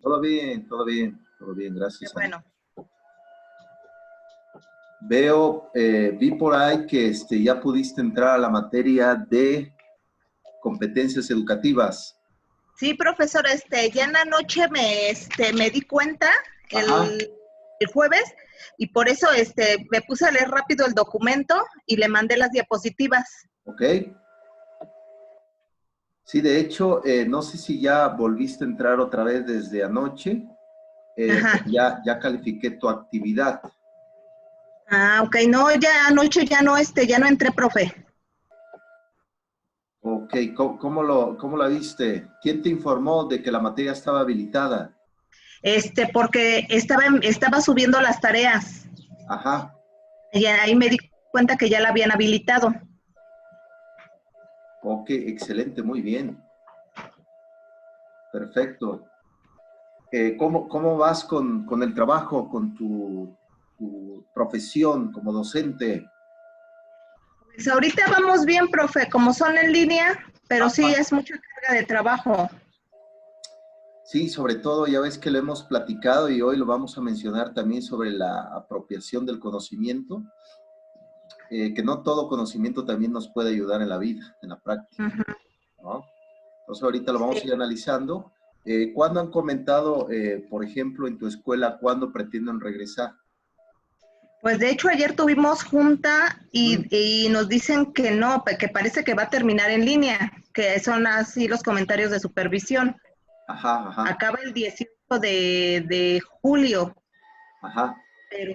todo bien, Qué gracias, Ana. bueno. Vi por ahí que ya pudiste entrar a la materia de competencias educativas. Sí, profesor, ya en la noche me di cuenta Ajá, el jueves y por eso me puse a leer rápido el documento y le mandé las diapositivas. ok. Sí, de hecho, no sé si ya volviste a entrar otra vez desde anoche, Ajá. porque ya califiqué tu actividad. Ah, ok. No, ya anoche ya no entré, profe. Ok, ¿cómo la viste? ¿Quién te informó de que la materia estaba habilitada? Porque estaba subiendo las tareas Ajá, y ahí me di cuenta que ya la habían habilitado. ok, excelente, muy bien, perfecto. ¿Cómo vas con el trabajo, con tu profesión como docente? Pues ahorita vamos bien, profe, como son en línea, pero sí Ajá. es mucha carga de trabajo. Sí, sobre todo, ya ves que lo hemos platicado y hoy lo vamos a mencionar también sobre la apropiación del conocimiento, que no todo conocimiento también nos puede ayudar en la vida, en la práctica, Ujú. ¿no? Entonces ahorita lo vamos a Sí. ir analizando. ¿Cuándo han comentado, por ejemplo, en tu escuela, cuándo pretenden regresar? Pues de hecho ayer tuvimos junta Ujú. y nos dicen que no, que parece que va a terminar en línea, que son así los comentarios de supervisión. Ajá, ajá, Acaba el 18 de julio, ajá. pero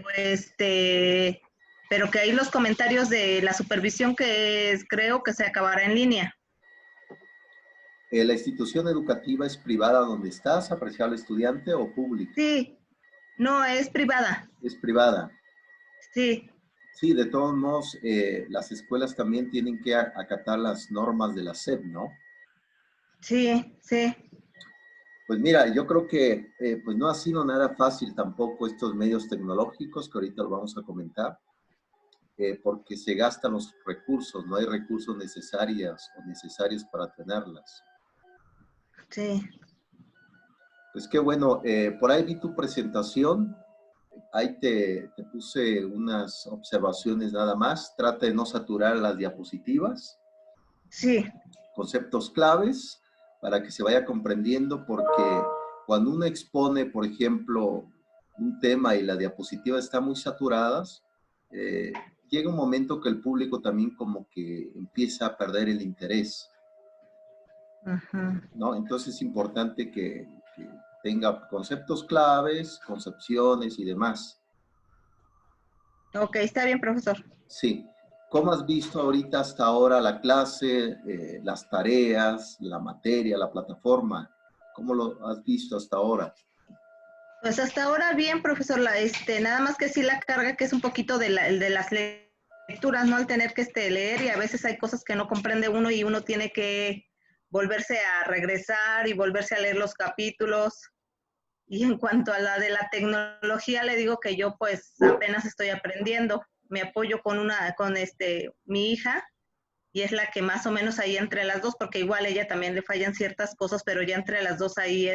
pero que ahí los comentarios de la supervisión creo que se acabará en línea. ¿La institución educativa es privada donde estás, apreciable estudiante, o pública? Sí, no, es privada. Es privada. Sí, Sí, de todos modos, las escuelas también tienen que acatar las normas de la SEP, ¿no? sí, sí. Pues mira, yo creo que pues no ha sido nada fácil tampoco estos medios tecnológicos que ahorita lo vamos a comentar, porque se gastan los recursos, no hay recursos necesarios para tenerlas. Sí. Pues qué bueno, por ahí vi tu presentación, ahí te puse unas observaciones nada más, trata de no saturar las diapositivas, Sí, conceptos claves para que se vaya comprendiendo, porque cuando uno expone, por ejemplo, un tema y la diapositiva está muy saturadas, llega un momento que el público también como que empieza a perder el interés, ajá. ¿no? Entonces es importante que tenga conceptos claves, concepciones y demás. Ok, está bien, profesor. Sí. ¿Cómo has visto ahorita hasta ahora la clase, las tareas, la materia, la plataforma? ¿Cómo lo has visto hasta ahora? Pues hasta ahora bien, profesor, nada más que sí la carga que es un poquito de las lecturas, ¿no? Al tener que leer y a veces hay cosas que no comprende uno y uno tiene que volverse a regresar y volverse a leer los capítulos. Y en cuanto a la de la tecnología, le digo que yo pues apenas estoy aprendiendo. Me apoyo con mi hija y es la que más o menos ahí entre las dos, porque igual ella también le fallan ciertas cosas, pero ya entre las dos ahí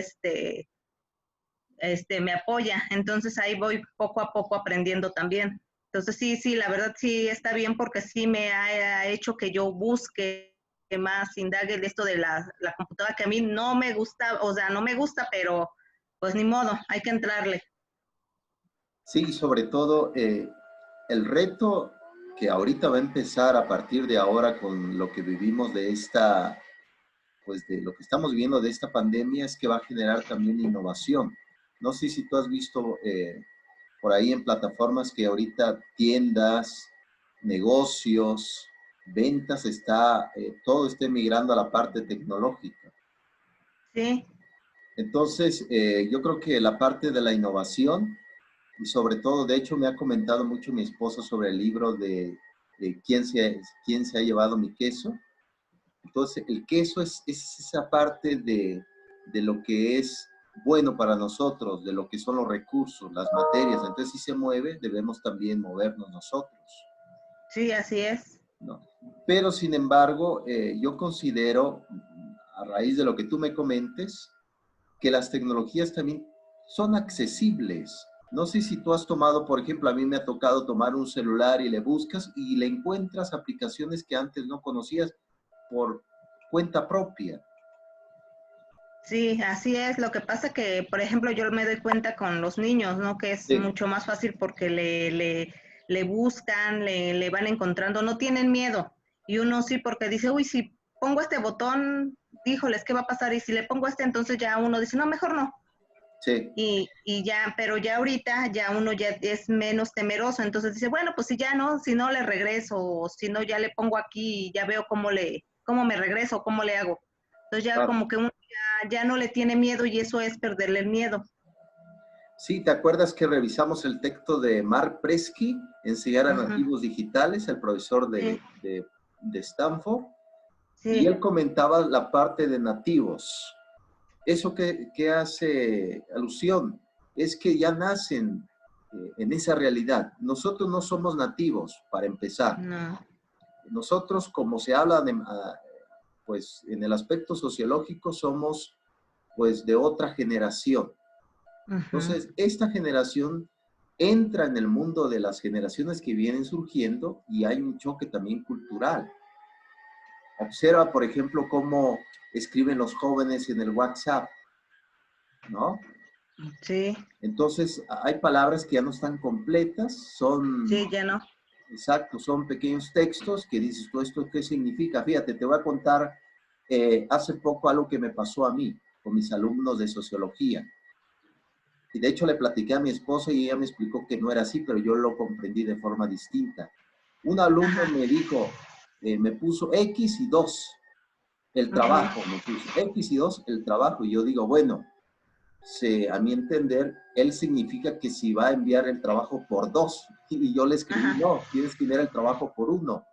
me apoya. Entonces ahí voy poco a poco aprendiendo también. Entonces sí, sí, la verdad sí está bien porque sí me ha hecho que yo busque más, indague de esto de la computadora que a mí no me gusta, o sea, no me gusta, pero pues ni modo, hay que entrarle. Sí, sobre todo el reto que ahorita va a empezar a partir de ahora con lo que vivimos de pues de lo que estamos viviendo de esta pandemia es que va a generar también innovación. No sé si tú has visto por ahí en plataformas que ahorita tiendas, negocios, ventas, todo está migrando a la parte tecnológica. Sí, Entonces, yo creo que la parte de la innovación y sobre todo, de hecho, me ha comentado mucho mi esposa sobre el libro de quién se ha llevado mi queso. Entonces, el queso es esa parte de lo que es bueno para nosotros, de lo que son los recursos, las materias. Entonces, si se mueve, debemos también movernos nosotros, sí, así es. ¿no? Pero, sin embargo, yo considero, a raíz de lo que tú me comentes, que las tecnologías también son accesibles. No sé si tú has tomado, por ejemplo, a mí me ha tocado tomar un celular y le buscas y le encuentras aplicaciones que antes no conocías por cuenta propia. Sí, así es. Lo que pasa que, por ejemplo, yo me doy cuenta con los niños, ¿no? Que es Sí, mucho más fácil porque le buscan, le van encontrando, no tienen miedo. Y uno sí, porque dice, uy, si pongo este botón, híjoles, ¿qué va a pasar? Y si le pongo este, entonces ya uno dice, no, mejor no. sí. Y ya, pero ya ahorita ya uno ya es menos temeroso, entonces dice, bueno, pues si ya no, si no le regreso, o si no ya le pongo aquí y ya veo cómo me regreso, cómo le hago. Entonces ya Claro. como que uno ya no le tiene miedo y eso es perderle el miedo. Sí, ¿te acuerdas que revisamos el texto de Mark Presky, Enseñar a Ujú. Nativos Digitales, el profesor Sí, de Stanford? Y sí, él comentaba la parte de nativos. Eso que hace alusión es que ya nacen en esa realidad. Nosotros no somos nativos, para empezar. no. Nosotros, como se habla pues en el aspecto sociológico, somos pues de otra generación. Ujú. Entonces, esta generación entra en el mundo de las generaciones que vienen surgiendo y hay un choque también cultural. Observa, por ejemplo, cómo escriben los jóvenes en el WhatsApp, ¿no? Sí, Entonces, hay palabras que ya no están completas, son, sí, ya no. exacto, son pequeños textos que dices, ¿tú esto qué significa? Fíjate, te voy a contar hace poco algo que me pasó a mí con mis alumnos de sociología. Y de hecho le platiqué a mi esposa y ella me explicó que no era así, pero yo lo comprendí de forma distinta. Un alumno Ajá. me dijo, me puso X y 2 el Ujú. trabajo, me puso X y 2 el trabajo. Y yo digo, bueno, a mi entender, él significa que si va a enviar el trabajo por 2. Y yo le escribí, Ajá. no, tienes que enviar el trabajo por 1.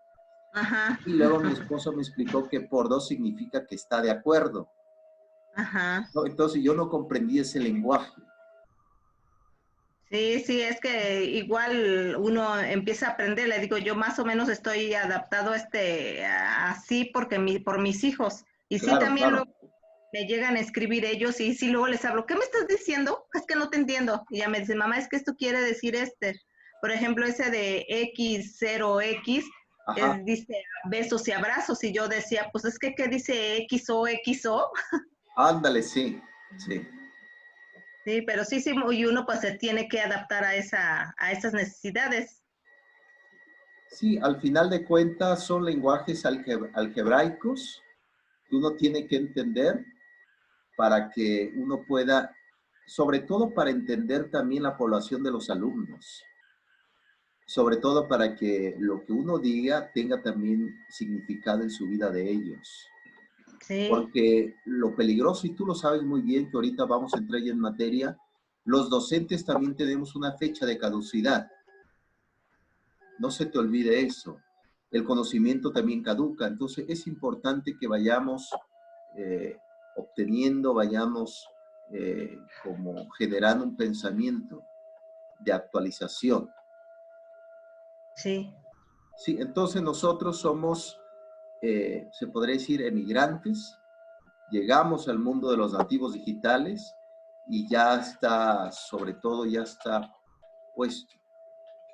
Ajá. Y luego mi esposo me explicó que por 2 significa que está de acuerdo, Ajá. ¿no? Entonces yo no comprendí ese lenguaje. Sí, sí, es que igual uno empieza a aprender, le digo, yo más o menos estoy adaptado así porque por mis hijos. Y sí, Claro, también claro. luego me llegan a escribir ellos y sí, luego les hablo, ¿qué me estás diciendo? Es que no te entiendo. Y ya me dicen, mamá, es que esto quiere decir por ejemplo, ese de X0X, Ajá. dice besos y abrazos. Y yo decía, pues es que, ¿qué dice XO? Ándale, sí, sí. Sí, pero sí, sí, y uno pues se tiene que adaptar a esas necesidades. Sí, al final de cuentas son lenguajes algebraicos que uno tiene que entender para que uno pueda, sobre todo para entender también la población de los alumnos, sobre todo para que lo que uno diga tenga también significado en su vida de ellos. Sí, Porque lo peligroso, y tú lo sabes muy bien, que ahorita vamos a entrar ya en materia, los docentes también tenemos una fecha de caducidad. No se te olvide eso. El conocimiento también caduca. Entonces es importante que vayamos eh, obteniendo, vayamos como generando un pensamiento de actualización. sí, Sí, entonces nosotros somos, se podría decir, emigrantes. Llegamos al mundo de los nativos digitales y ya está, sobre todo, ya está puesto.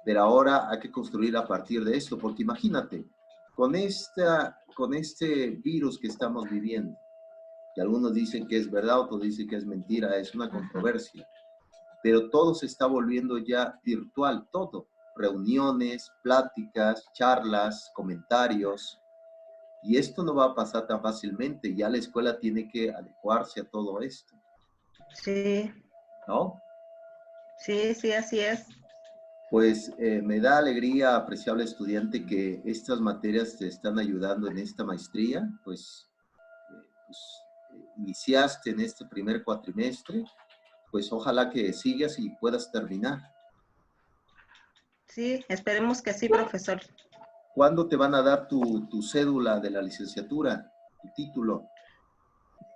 Pero ahora hay que construir a partir de esto, porque imagínate, con este virus que estamos viviendo, que algunos dicen que es verdad, otros dicen que es mentira, es una ajá, controversia, pero todo se está volviendo ya virtual, todo, reuniones, pláticas, charlas, comentarios, y esto no va a pasar tan fácilmente, ya la escuela tiene que adecuarse a todo esto, sí, ¿no? sí, sí, así es. Pues me da alegría, apreciable estudiante, que estas materias te están ayudando en esta maestría, iniciaste en este primer cuatrimestre, pues ojalá que sigas y puedas terminar. Sí, esperemos que sí, profesor. ¿Cuándo te van a dar tu cédula de la licenciatura, tu título?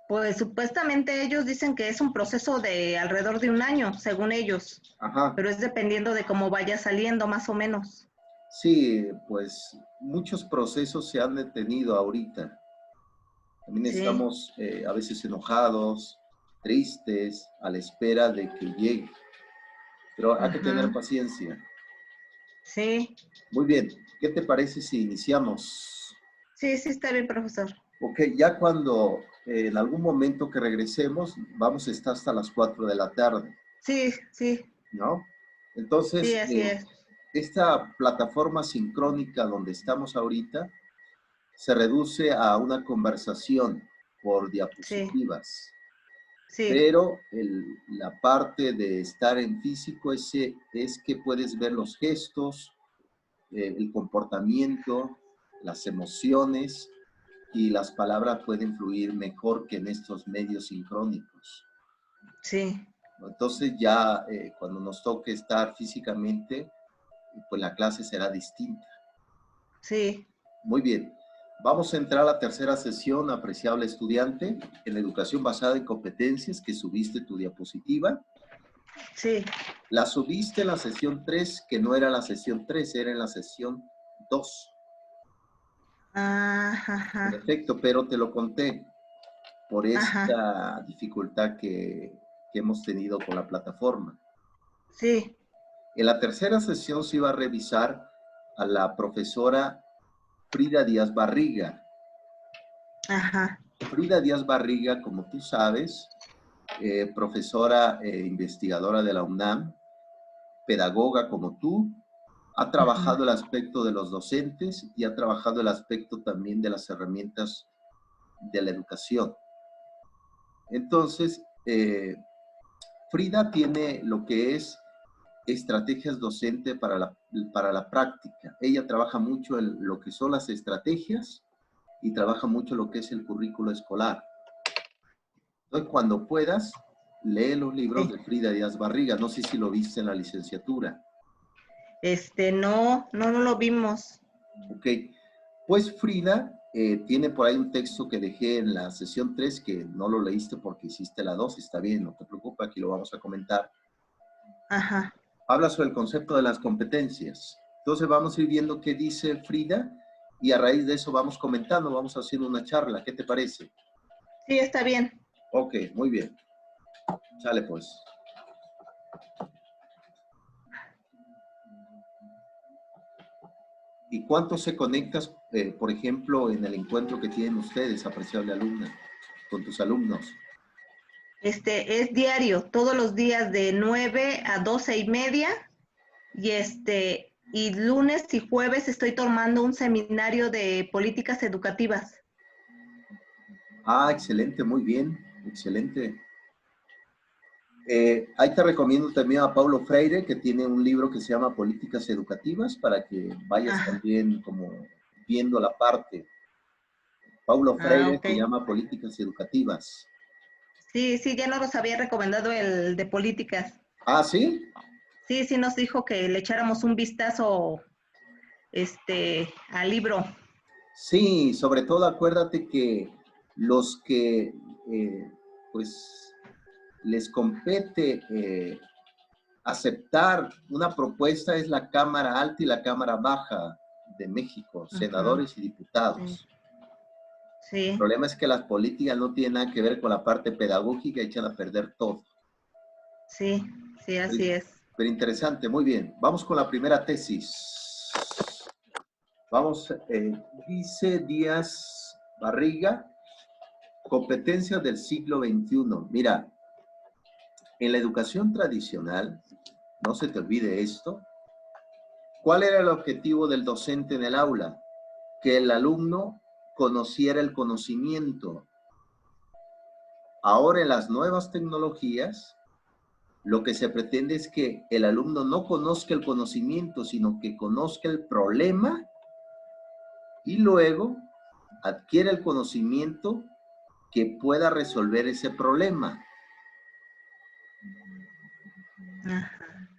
Pues supuestamente ellos dicen que es un proceso de alrededor de un año, según ellos, Ajá, pero es dependiendo de cómo vaya saliendo, más o menos. sí, pues muchos procesos se han detenido ahorita. También Sí, estamos a veces enojados, tristes, a la espera de que llegue. Pero hay que tener Ajá. paciencia. Sí, Muy bien, ¿qué te parece si iniciamos? sí, sí, está bien, profesor. Ok, ya cuando en algún momento que regresemos, vamos a estar hasta las 4 de la tarde, Sí, sí, ¿no? sí, Entonces, así es. esta plataforma sincrónica donde estamos ahorita se reduce a una conversación por Sí, diapositivas, sí, pero la parte de estar en físico es que puedes ver los gestos, el comportamiento, las emociones y las palabras pueden fluir mejor que en estos medios sincrónicos. sí, Entonces ya cuando nos toque estar físicamente, pues la clase será distinta. sí, Muy bien. Vamos a entrar a la tercera sesión, apreciable estudiante, en la educación basada en competencias, que subiste tu diapositiva. sí. La subiste en la sesión 3, que no era la sesión 3, era en la sesión 2. Ajá, En ajá, efecto, pero te lo conté por ajá, esta dificultad que hemos tenido con la plataforma. sí, En la tercera sesión se iba a revisar a la profesora Frida Díaz Barriga. ajá, Frida Díaz Barriga, como tú sabes, profesora investigadora de la UNAM, pedagoga como tú, ha ujú, trabajado el aspecto de los docentes y ha trabajado el aspecto también de las herramientas de la educación. Entonces, Frida tiene lo que es estrategias docente para la práctica. Ella trabaja mucho en lo que son las estrategias y trabaja mucho lo que es el currículo escolar. Entonces, cuando puedas, lee los libros sí. de Frida Díaz Barriga. No sé si lo viste en la licenciatura. No, no, no lo vimos. Ok. Pues Frida tiene por ahí un texto que dejé en la sesión 3 que no lo leíste porque hiciste la 2. Está bien, no te preocupes, aquí lo vamos a comentar. Ajá. Habla sobre el concepto de las competencias. Entonces vamos a ir viendo qué dice Frida y a raíz de eso vamos comentando, vamos haciendo una charla. ¿Qué te parece? Sí, está bien. Ok, muy bien. Sale pues. ¿Y cuánto se conectas, por ejemplo, en el encuentro que tienen ustedes, apreciable alumna, con tus alumnos? Es diario, todos los días de 9 a 12:30 y lunes y jueves estoy tomando un seminario de políticas educativas. Ah, excelente, muy bien, excelente. Ahí te recomiendo también a Paulo Freire, que tiene un libro que se llama Políticas Educativas, para que vayas Ah, también como viendo la parte. Paulo ah, Freire ok. se llama Políticas Educativas. Sí, sí, ya nos había recomendado el de políticas. Ah, ¿sí? Sí, sí nos dijo que le echáramos un vistazo, al libro. Sí, sobre todo acuérdate que los que pues les compete aceptar una propuesta es la Cámara Alta y la Cámara Baja de México, Ujú, senadores y sí, diputados. El sí, problema es que las políticas no tienen nada que ver con la parte pedagógica y echan a perder todo. sí, sí, Pero, así es. pero interesante, muy bien. Vamos con la primera tesis. Vamos, dice Díaz Barriga, competencias del siglo XXI. Mira, en la educación tradicional, no se te olvide esto, ¿cuál era el objetivo del docente en el aula? Que el alumno conociera el conocimiento. Ahora en las nuevas tecnologías, lo que se pretende es que el alumno no conozca el conocimiento, sino que conozca el problema y luego adquiere el conocimiento que pueda resolver ese problema. Ajá.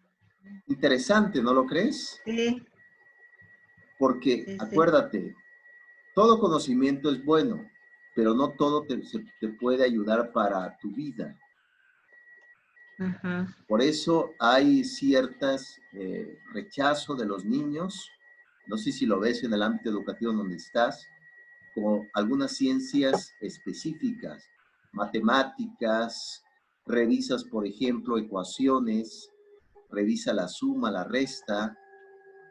Interesante, ¿no lo crees? Sí, Porque sí, sí. acuérdate, todo conocimiento es bueno, pero no todo te puede ayudar para tu vida. Ujú. Por eso hay ciertas rechazo de los niños, no sé si lo ves en el ámbito educativo donde estás, como algunas ciencias específicas, matemáticas, revisas, por ejemplo, ecuaciones, revisa la suma, la resta,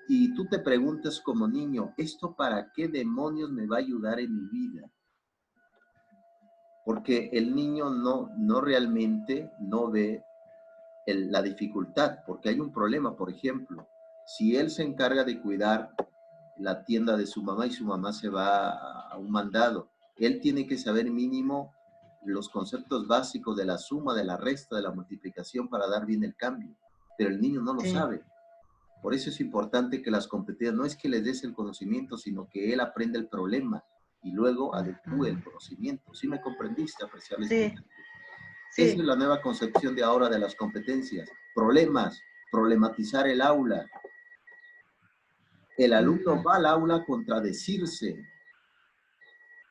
y tú te preguntas como niño, ¿esto para qué demonios me va a ayudar en mi vida? Porque el niño no realmente no ve la dificultad, porque hay un problema, por ejemplo, si él se encarga de cuidar la tienda de su mamá y su mamá se va a un mandado, él tiene que saber mínimo los conceptos básicos de la suma, de la resta, de la multiplicación para dar bien el cambio, pero el niño no lo Sí, sabe. Por eso es importante que las competencias, no es que les des el conocimiento, sino que él aprenda el problema y luego adecúe el ujú, conocimiento. ¿Sí me comprendiste, apreciable sí, estudiante? Esa es sí, la nueva concepción de ahora de las competencias. Problemas, problematizar el aula. El alumno ujú, va al aula a contradecirse.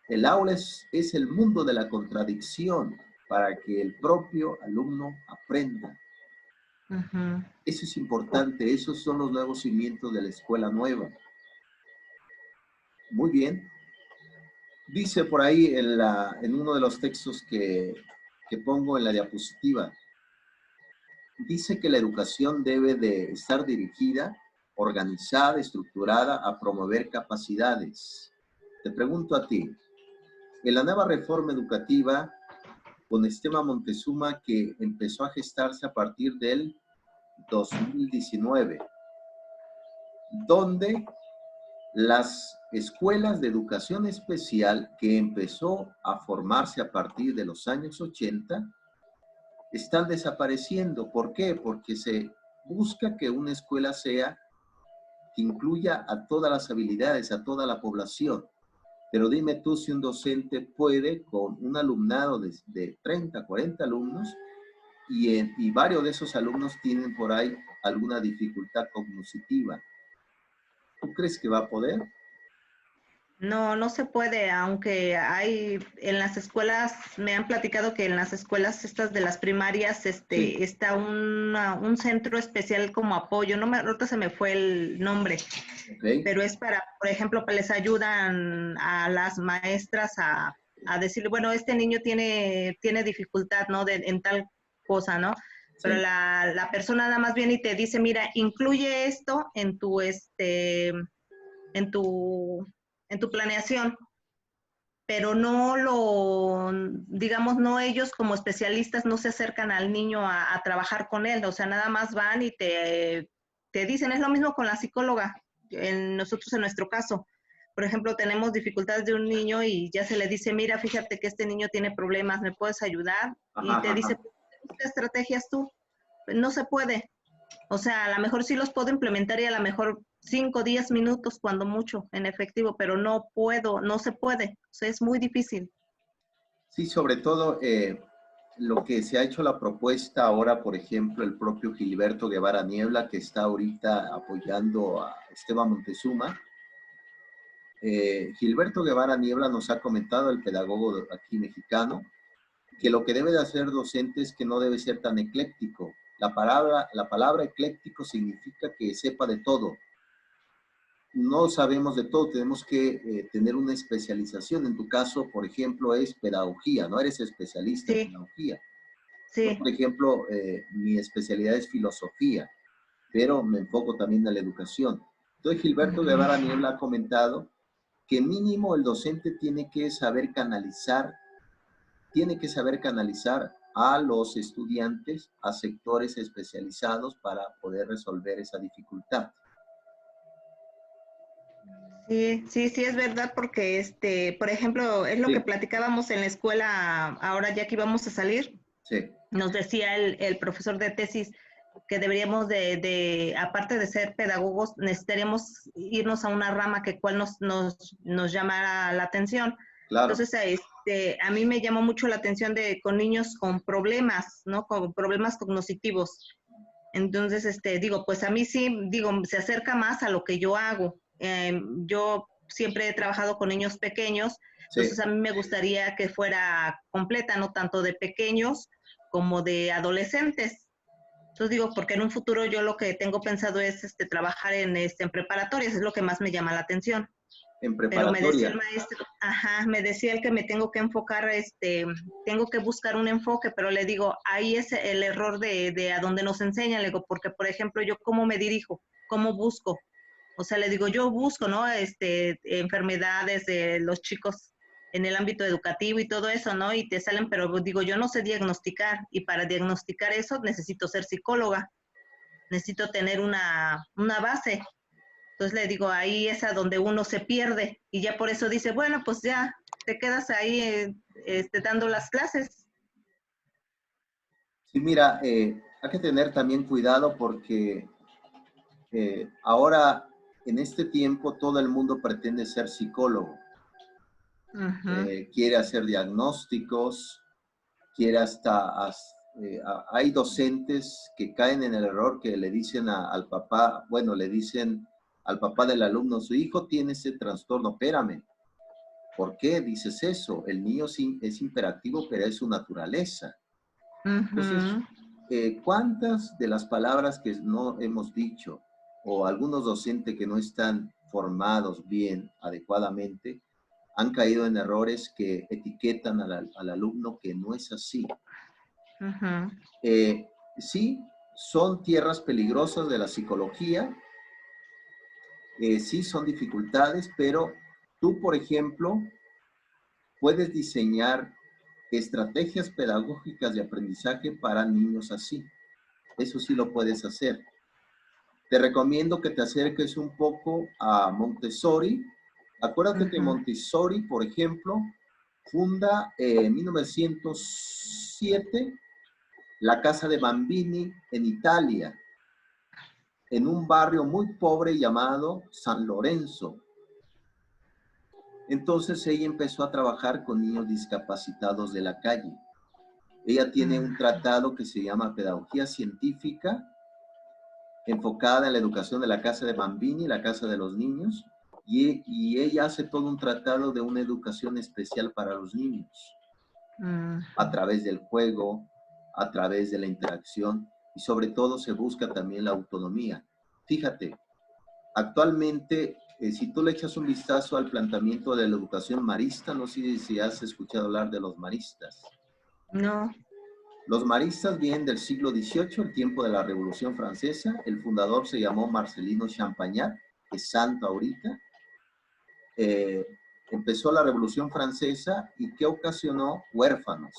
El aula es el mundo de la contradicción para que el propio alumno aprenda. ujú. Eso es importante, esos son los nuevos cimientos de la escuela nueva. Muy bien. Dice por ahí en uno de los textos que pongo en la diapositiva, dice que la educación debe de estar dirigida, organizada, estructurada a promover capacidades. Te pregunto a ti, en la nueva reforma educativa con Esteban Montezuma que empezó a gestarse a partir del 2019, donde las escuelas de educación especial que empezó a formarse a partir de los años 80 están desapareciendo. ¿Por qué? Porque se busca que una escuela sea que incluya a todas las habilidades, a toda la población. Pero dime tú si un docente puede con un alumnado de 30, 40 alumnos y varios de esos alumnos tienen por ahí alguna dificultad cognitiva. ¿Tú crees que va a poder? No, no se puede, aunque hay en las escuelas, me han platicado que en las escuelas estas de las primarias, Sí, está un centro especial como apoyo, no me, ahorita se me fue el nombre, ok, pero es para, por ejemplo, les ayudan a las maestras a decirle, bueno, este niño tiene dificultad, ¿no? En tal cosa, ¿no? Pero sí. la persona nada más viene y te dice, mira, incluye esto en tu, en tu planeación, pero no digamos, no ellos como especialistas no se acercan al niño a trabajar con él, o sea, nada más van y te dicen, es lo mismo con la psicóloga, nosotros en nuestro caso. Por ejemplo, tenemos dificultades de un niño y ya se le dice, mira, fíjate que este niño tiene problemas, ¿me puedes ayudar? Ajá, Y te ajá, dice, ajá. ¿qué estrategias tú? No se puede. O sea, a lo mejor sí los puedo implementar y a lo mejor 5 o 10 minutos cuando mucho en efectivo, pero no puedo, no se puede. O sea, es muy difícil. Sí, sobre todo lo que se ha hecho la propuesta ahora, por ejemplo, el propio Gilberto Guevara Niebla, que está ahorita apoyando a Esteban Montezuma. Gilberto Guevara Niebla nos ha comentado, el pedagogo aquí mexicano, que lo que debe de hacer docente es que no debe ser tan ecléctico. La palabra ecléctico significa que sepa de todo. No sabemos de todo, tenemos que tener una especialización. En tu caso, por ejemplo, es pedagogía, no eres especialista en Sí, pedagogía. Yo, sí. por ejemplo, mi especialidad es filosofía, pero me enfoco también en la educación. Entonces, Gilberto Ujú. Guevara Niebla ha comentado que mínimo el docente tiene que saber canalizar a los estudiantes a sectores especializados para poder resolver esa dificultad. Sí, sí, sí, es verdad, porque por ejemplo, es lo que Sí, platicábamos en la escuela ahora ya que íbamos a salir. sí, Nos decía el profesor de tesis que deberíamos aparte de ser pedagogos, necesitaríamos irnos a una rama que cual nos llamara la atención. claro. Entonces, a mí me llamó mucho la atención con niños con problemas, ¿no? Con problemas cognitivos. Entonces, digo, pues a mí sí, digo, se acerca más a lo que yo hago. Yo siempre he trabajado con niños pequeños, entonces Sí. a mí me gustaría que fuera completa, no tanto de pequeños como de adolescentes. Entonces digo, porque en un futuro yo lo que tengo pensado es trabajar en preparatorias, es lo que más me llama la atención. En Pero me decía el preparatoria. maestro, ajá, me decía el que me tengo que enfocar, tengo que buscar un enfoque, pero le digo, ahí es el error de a donde nos enseñan, le digo, porque por ejemplo, yo cómo me dirijo, cómo busco, o sea, le digo, yo busco, ¿no? Enfermedades de los chicos en el ámbito educativo y todo eso, ¿no? Y te salen, pero digo, yo no sé diagnosticar, y para diagnosticar eso necesito ser psicóloga, necesito tener una base. Entonces le digo, ahí es a donde uno se pierde y ya por eso dice, bueno, pues ya te quedas ahí dando las clases. Sí, mira, hay que tener también cuidado porque ahora, en este tiempo, todo el mundo pretende ser psicólogo. Ujú. Quiere hacer diagnósticos, quiere hay docentes que caen en el error que le dicen al papá, bueno, le dicen al papá del alumno, su hijo tiene ese trastorno, espérame, ¿por qué dices eso? El niño sí es hiperactivo, pero es su naturaleza. Entonces, Ujú. ¿cuántas de las palabras que no hemos dicho o algunos docentes que no están formados bien, adecuadamente, han caído en errores que etiquetan al alumno que no es así? Ujú. Sí, son tierras peligrosas de la psicología, sí son dificultades, pero tú, por ejemplo, puedes diseñar estrategias pedagógicas de aprendizaje para niños así. Eso sí lo puedes hacer. Te recomiendo que te acerques un poco a Montessori. Acuérdate que Ujú. Montessori, por ejemplo, funda en 1907 la Casa de Bambini en Italia, en un barrio muy pobre llamado San Lorenzo. Entonces ella empezó a trabajar con niños discapacitados de la calle. Ella tiene un tratado que se llama Pedagogía Científica, enfocada en la educación de la Casa de Bambini, la Casa de los Niños, y ella hace todo un tratado de una educación especial para los niños, a Ujú. través del juego, a través de la interacción, y sobre todo se busca también la autonomía. Fíjate, actualmente, si tú le echas un vistazo al planteamiento de la educación marista, no sé si has escuchado hablar de los maristas. No. Los maristas vienen del siglo XVIII, el tiempo de la Revolución Francesa. El fundador se llamó Marcelino Champagnat, que es santo ahorita. Eh, Empezó la Revolución Francesa y ¿qué ocasionó? Huérfanos.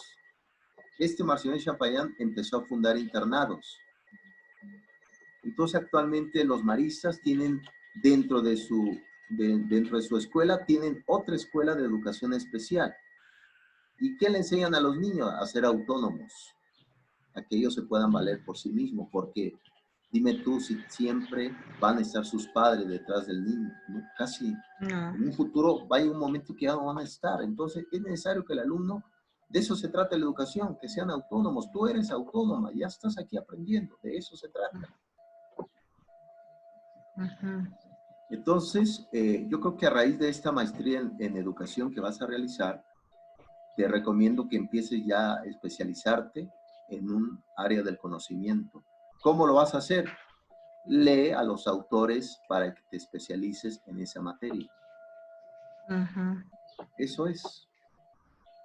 Este Marcelino Champagnat empezó a fundar internados. Entonces actualmente los maristas tienen dentro de su escuela, tienen otra escuela de educación especial. ¿Y qué le enseñan a los niños? A ser autónomos, a que ellos se puedan valer por sí mismos, porque dime tú si siempre van a estar sus padres detrás del niño, ¿no? Casi No. en un futuro va a un momento que ya no van a estar. Entonces es necesario que el alumno, de eso se trata la educación, que sean autónomos. Tú eres autónoma, ya estás aquí aprendiendo, de eso se trata. Ujú. Entonces, yo creo que a raíz de esta maestría en educación que vas a realizar, te recomiendo que empieces ya a especializarte en un área del conocimiento. ¿Cómo lo vas a hacer? Lee a los autores para que te especialices en esa materia. Ujú. Eso es,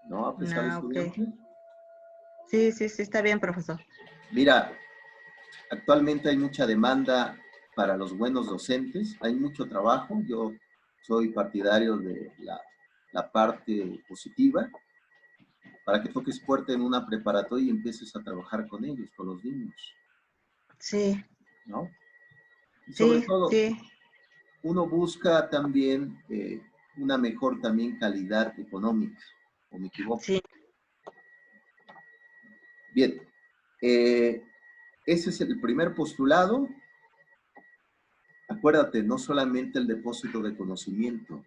¿no? Apreciable No, ok. estudiante. Sí, sí, sí, está bien, profesor. Mira, actualmente hay mucha demanda para los buenos docentes, hay mucho trabajo. Yo soy partidario de la parte positiva, para que toques puerta en una preparatoria y empieces a trabajar con ellos, con los niños, Sí, ¿no? Y sobre sí, todo, sí, uno busca también una mejor también calidad económica, ¿o me equivoco? sí. Bien, eh, ese es el primer postulado. Acuérdate, no solamente el depósito de conocimiento,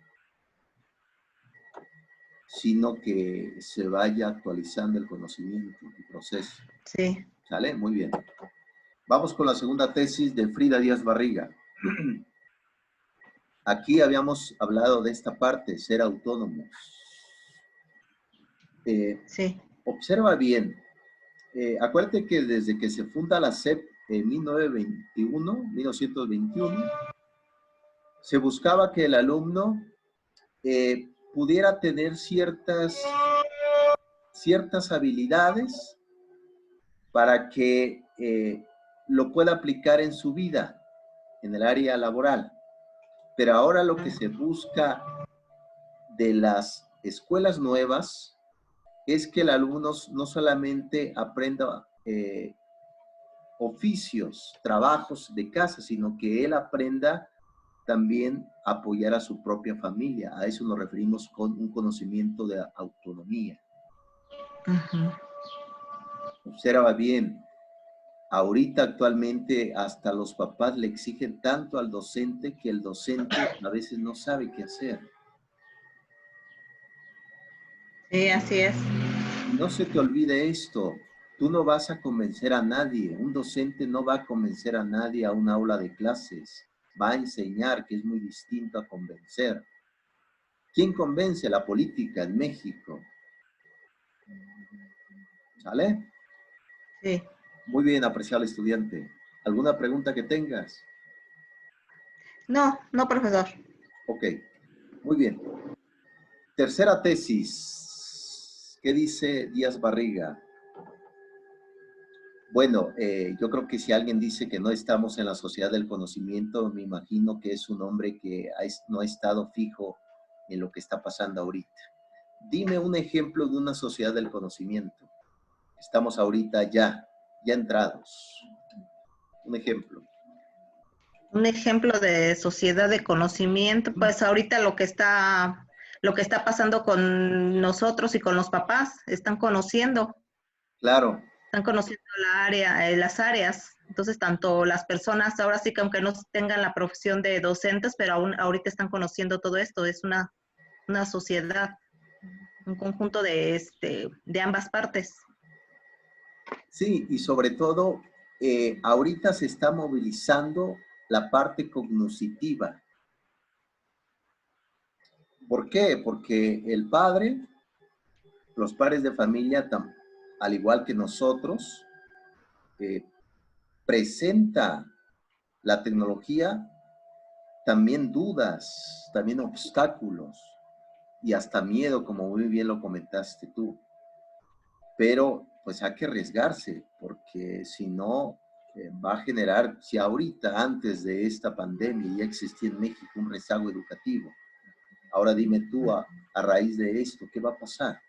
sino que se vaya actualizando el conocimiento, el proceso. Sí. ¿Sale? Muy bien. Vamos con la segunda tesis de Frida Díaz Barriga. Aquí habíamos hablado de esta parte, ser autónomos. Sí. Observa bien, acuérdate que desde que se funda la SEP en 1921, se buscaba que el alumno pudiera tener ciertas habilidades para que lo pueda aplicar en su vida, en el área laboral. Pero ahora lo que se busca de las escuelas nuevas es que el alumno no solamente aprenda oficios, trabajos de casa, sino que él aprenda también a apoyar a su propia familia. A eso nos referimos con un conocimiento de autonomía. Observa bien, ahorita actualmente hasta los papás le exigen tanto al docente que el docente a veces no sabe qué hacer. Sí, así es. Y no se te olvide esto, tú no vas a convencer a nadie, un docente no va a convencer a nadie a un aula de clases, va a enseñar, que es muy distinto a convencer. ¿Quién convence? La política en México. ¿Sale? Sí. Muy bien, apreciado estudiante. ¿Alguna pregunta que tengas? No, no, profesor. Ok, muy bien. Tercera tesis. ¿Qué dice Díaz Barriga? Bueno, yo creo que si alguien dice que no estamos en la sociedad del conocimiento, me imagino que es un hombre que no ha estado fijo en lo que está pasando ahorita. Dime un ejemplo de una sociedad del conocimiento. Estamos ahorita ya entrados. Un ejemplo. Un ejemplo de sociedad de conocimiento, pues ahorita lo que está pasando con nosotros y con los papás, Claro. están conociendo las áreas. Entonces, tanto las personas, ahora sí que aunque no tengan la profesión de docentes, pero aún ahorita están conociendo todo esto, es una sociedad, un conjunto de ambas partes. Sí, y sobre todo, ahorita se está movilizando la parte cognitiva. ¿Por qué? Porque los padres de familia, al igual que nosotros, presenta la tecnología también dudas, también obstáculos y hasta miedo, como muy bien lo comentaste tú. Pero pues hay que arriesgarse, porque si no, va a generar, si ahorita antes de esta pandemia ya existía en México un rezago educativo, ahora dime tú a raíz de esto, ¿qué va a pasar?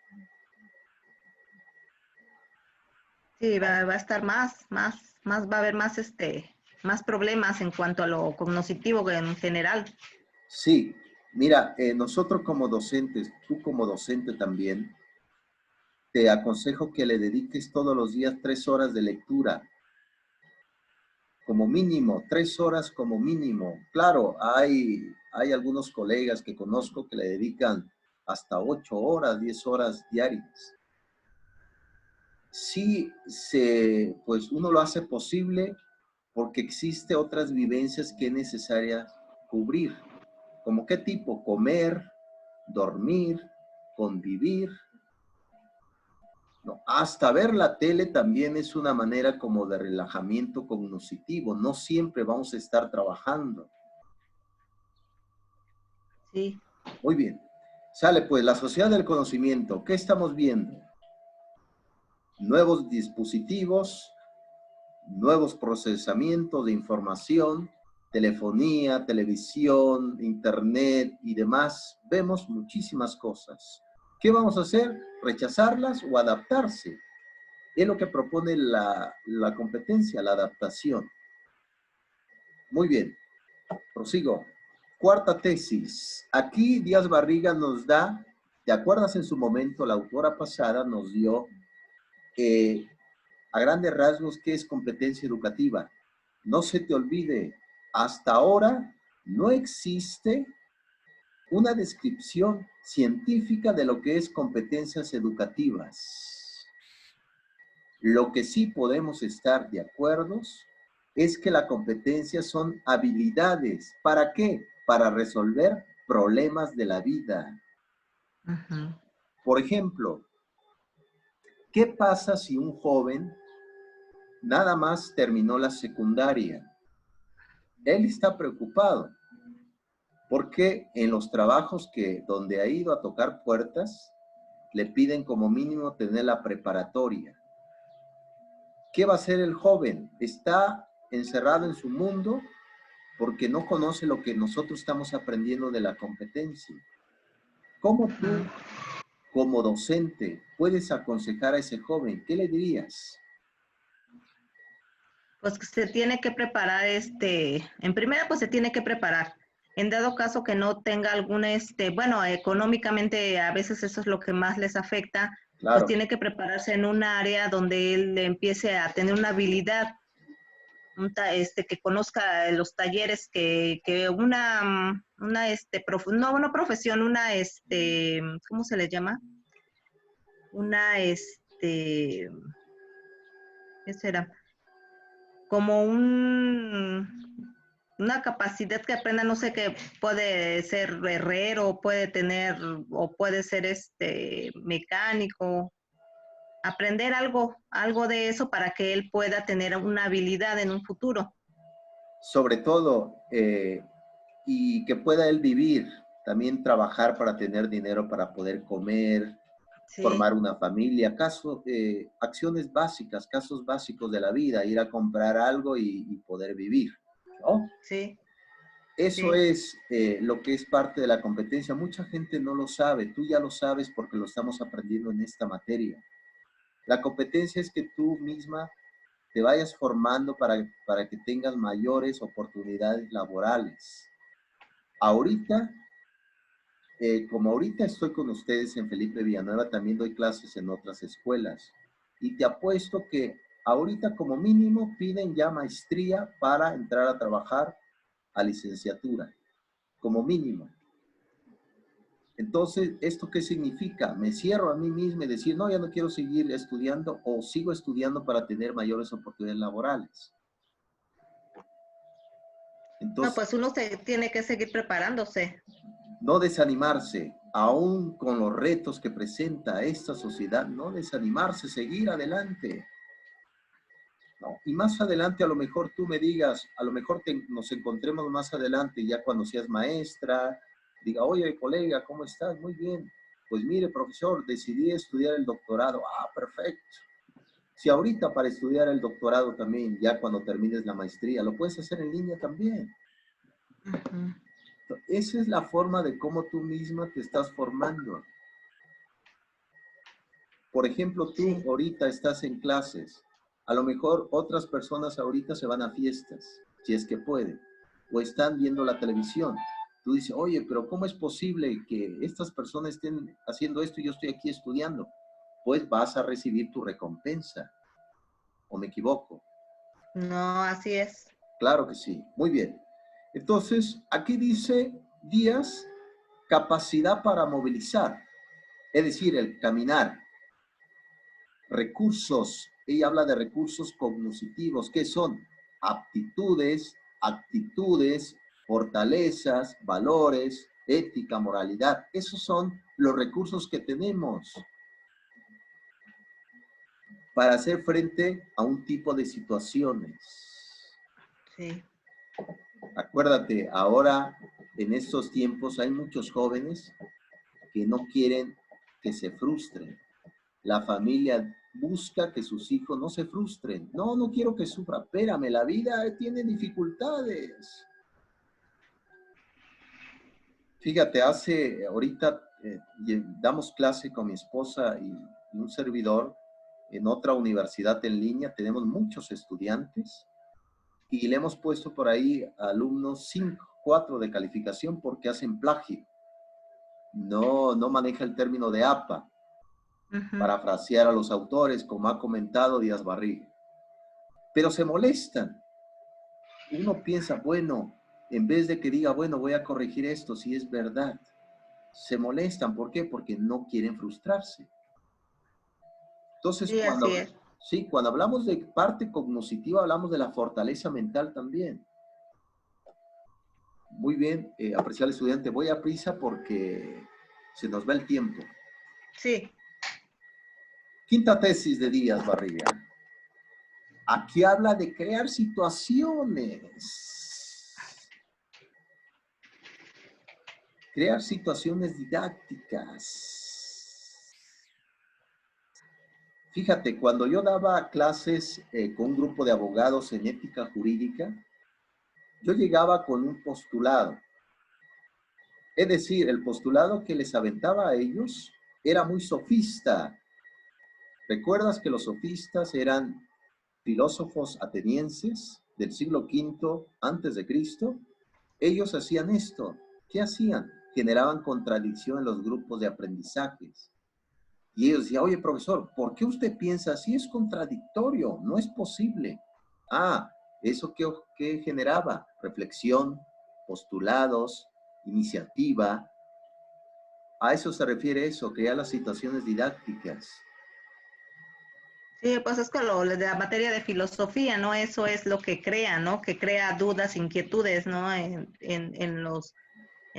Sí, va a estar va a haber más problemas en cuanto a lo cognitivo en general. Sí, mira, nosotros como docentes, tú como docente también, te aconsejo que le dediques todos los días 3 horas de lectura, como mínimo, 3 horas como mínimo. Claro, hay algunos colegas que conozco que le dedican hasta 8 horas, 10 horas diarias. Sí, pues uno lo hace posible porque existe otras vivencias que es necesaria cubrir. ¿Como qué tipo? Comer, dormir, convivir. No, hasta ver la tele también es una manera como de relajamiento cognitivo. No siempre vamos a estar trabajando. Sí. Muy bien. Sale pues la sociedad del conocimiento. ¿Qué estamos viendo? Nuevos dispositivos, nuevos procesamientos de información, telefonía, televisión, internet y demás. Vemos muchísimas cosas. ¿Qué vamos a hacer? ¿Rechazarlas o adaptarse? Es lo que propone la competencia, la adaptación. Muy bien, prosigo. Cuarta tesis. Aquí Díaz Barriga nos da, ¿te acuerdas en su momento? La autora pasada nos dio a grandes rasgos qué es competencia educativa. No se te olvide, hasta ahora no existe una descripción científica de lo que es competencias educativas. Lo que sí podemos estar de acuerdo es que la competencia son habilidades. ¿Para qué? Para resolver problemas de la vida. Por ejemplo, ¿qué pasa si un joven nada más terminó la secundaria? Él está preocupado. Porque en los trabajos donde ha ido a tocar puertas, le piden como mínimo tener la preparatoria. ¿Qué va a hacer el joven? Está encerrado en su mundo porque no conoce lo que nosotros estamos aprendiendo de la competencia. ¿Cómo tú, como docente, puedes aconsejar a ese joven? ¿Qué le dirías? Pues que se tiene que preparar, en primera pues se tiene que preparar. En dado caso que no tenga alguna, bueno, económicamente a veces eso es lo que más les afecta, pues Claro, tiene que prepararse en un área donde él empiece a tener una habilidad, que conozca los talleres, que no profesión, ¿cómo se le llama? Una, ¿qué será? Como una capacidad que aprenda, no sé, que puede ser herrero, puede tener, o puede ser mecánico, aprender algo de eso para que él pueda tener una habilidad en un futuro. sobre todo, y que pueda él vivir, también trabajar para tener dinero para poder comer, Sí, formar una familia, acciones básicas, casos básicos de la vida, ir a comprar algo y poder vivir, ¿no? sí, Eso sí. es lo que es parte de la competencia. Mucha gente no lo sabe, tú ya lo sabes porque lo estamos aprendiendo en esta materia. La competencia es que tú misma te vayas formando para que tengas mayores oportunidades laborales. Ahorita, como ahorita estoy con ustedes en Felipe Villanueva, también doy clases en otras escuelas. Y te apuesto que ahorita como mínimo piden ya maestría para entrar a trabajar a licenciatura, como mínimo. Entonces, ¿esto qué significa? Me cierro a mí mismo y decir, no, ya no quiero seguir estudiando o sigo estudiando para tener mayores oportunidades laborales. No, Entonces, pues uno se tiene que seguir preparándose. no desanimarse, aún con los retos que presenta esta sociedad, no desanimarse, seguir adelante. ¿No? Y más adelante a lo mejor tú me digas, a lo mejor nos encontremos más adelante ya cuando seas maestra, diga, oye colega, ¿cómo estás? Muy bien. Pues mire, profesor, decidí estudiar el doctorado. Ah, perfecto. Si ahorita para estudiar el doctorado también, ya cuando termines la maestría, lo puedes hacer en línea también. Ujú. Esa es la forma de cómo tú misma te estás formando. Por ejemplo, tú Sí, ahorita estás en clases. A lo mejor otras personas ahorita se van a fiestas, si es que pueden, o están viendo la televisión. Tú dices, oye, pero ¿cómo es posible que estas personas estén haciendo esto y yo estoy aquí estudiando? Pues vas a recibir tu recompensa. ¿O me equivoco? no, así es. Claro que sí. Muy bien. Entonces, aquí dice Díaz, capacidad para movilizar, es decir, el caminar. Recursos, ella habla de recursos cognitivos, que son aptitudes, actitudes, fortalezas, valores, ética, moralidad. Esos son los recursos que tenemos para hacer frente a un tipo de situaciones. Sí. Acuérdate, ahora en estos tiempos hay muchos jóvenes que no quieren que se frustren. La familia busca que sus hijos no se frustren. No, no quiero que sufra. Espérame, la vida tiene dificultades. Fíjate, ahorita damos clase con mi esposa y un servidor en otra universidad en línea. Tenemos muchos estudiantes y le hemos puesto por ahí a alumnos 5, 4 de calificación porque hacen plagio. No maneja el término de APA, Ujú. parafrasear a los autores, como ha comentado Díaz Barriga. Pero se molestan. Uno piensa, bueno, en vez de que diga, bueno, voy a corregir esto, si es verdad. Se molestan, ¿por qué? Porque no quieren frustrarse. Entonces, Sí, así es. sí, cuando hablamos de parte cognitiva, hablamos de la fortaleza mental también. Muy bien, apreciado estudiante, voy a prisa porque se nos va el tiempo. Sí. Quinta tesis de Díaz Barriga. Aquí habla de crear situaciones. Crear situaciones didácticas. Fíjate, cuando yo daba clases con un grupo de abogados en ética jurídica, yo llegaba con un postulado. Es decir, el postulado que les aventaba a ellos era muy sofista. ¿Recuerdas que los sofistas eran filósofos atenienses del siglo V antes de Cristo? Ellos hacían esto. ¿Qué hacían? Generaban contradicción en los grupos de aprendizajes. Y ellos decían, oye, profesor, ¿por qué usted piensa así? Es contradictorio, no es posible. Ah, ¿eso qué generaba? Reflexión, postulados, iniciativa. A eso se refiere eso, crear las situaciones didácticas. Sí, pues es con lo de la materia de filosofía, ¿no? Eso es lo que crea, ¿no? Que crea dudas, inquietudes, ¿no? En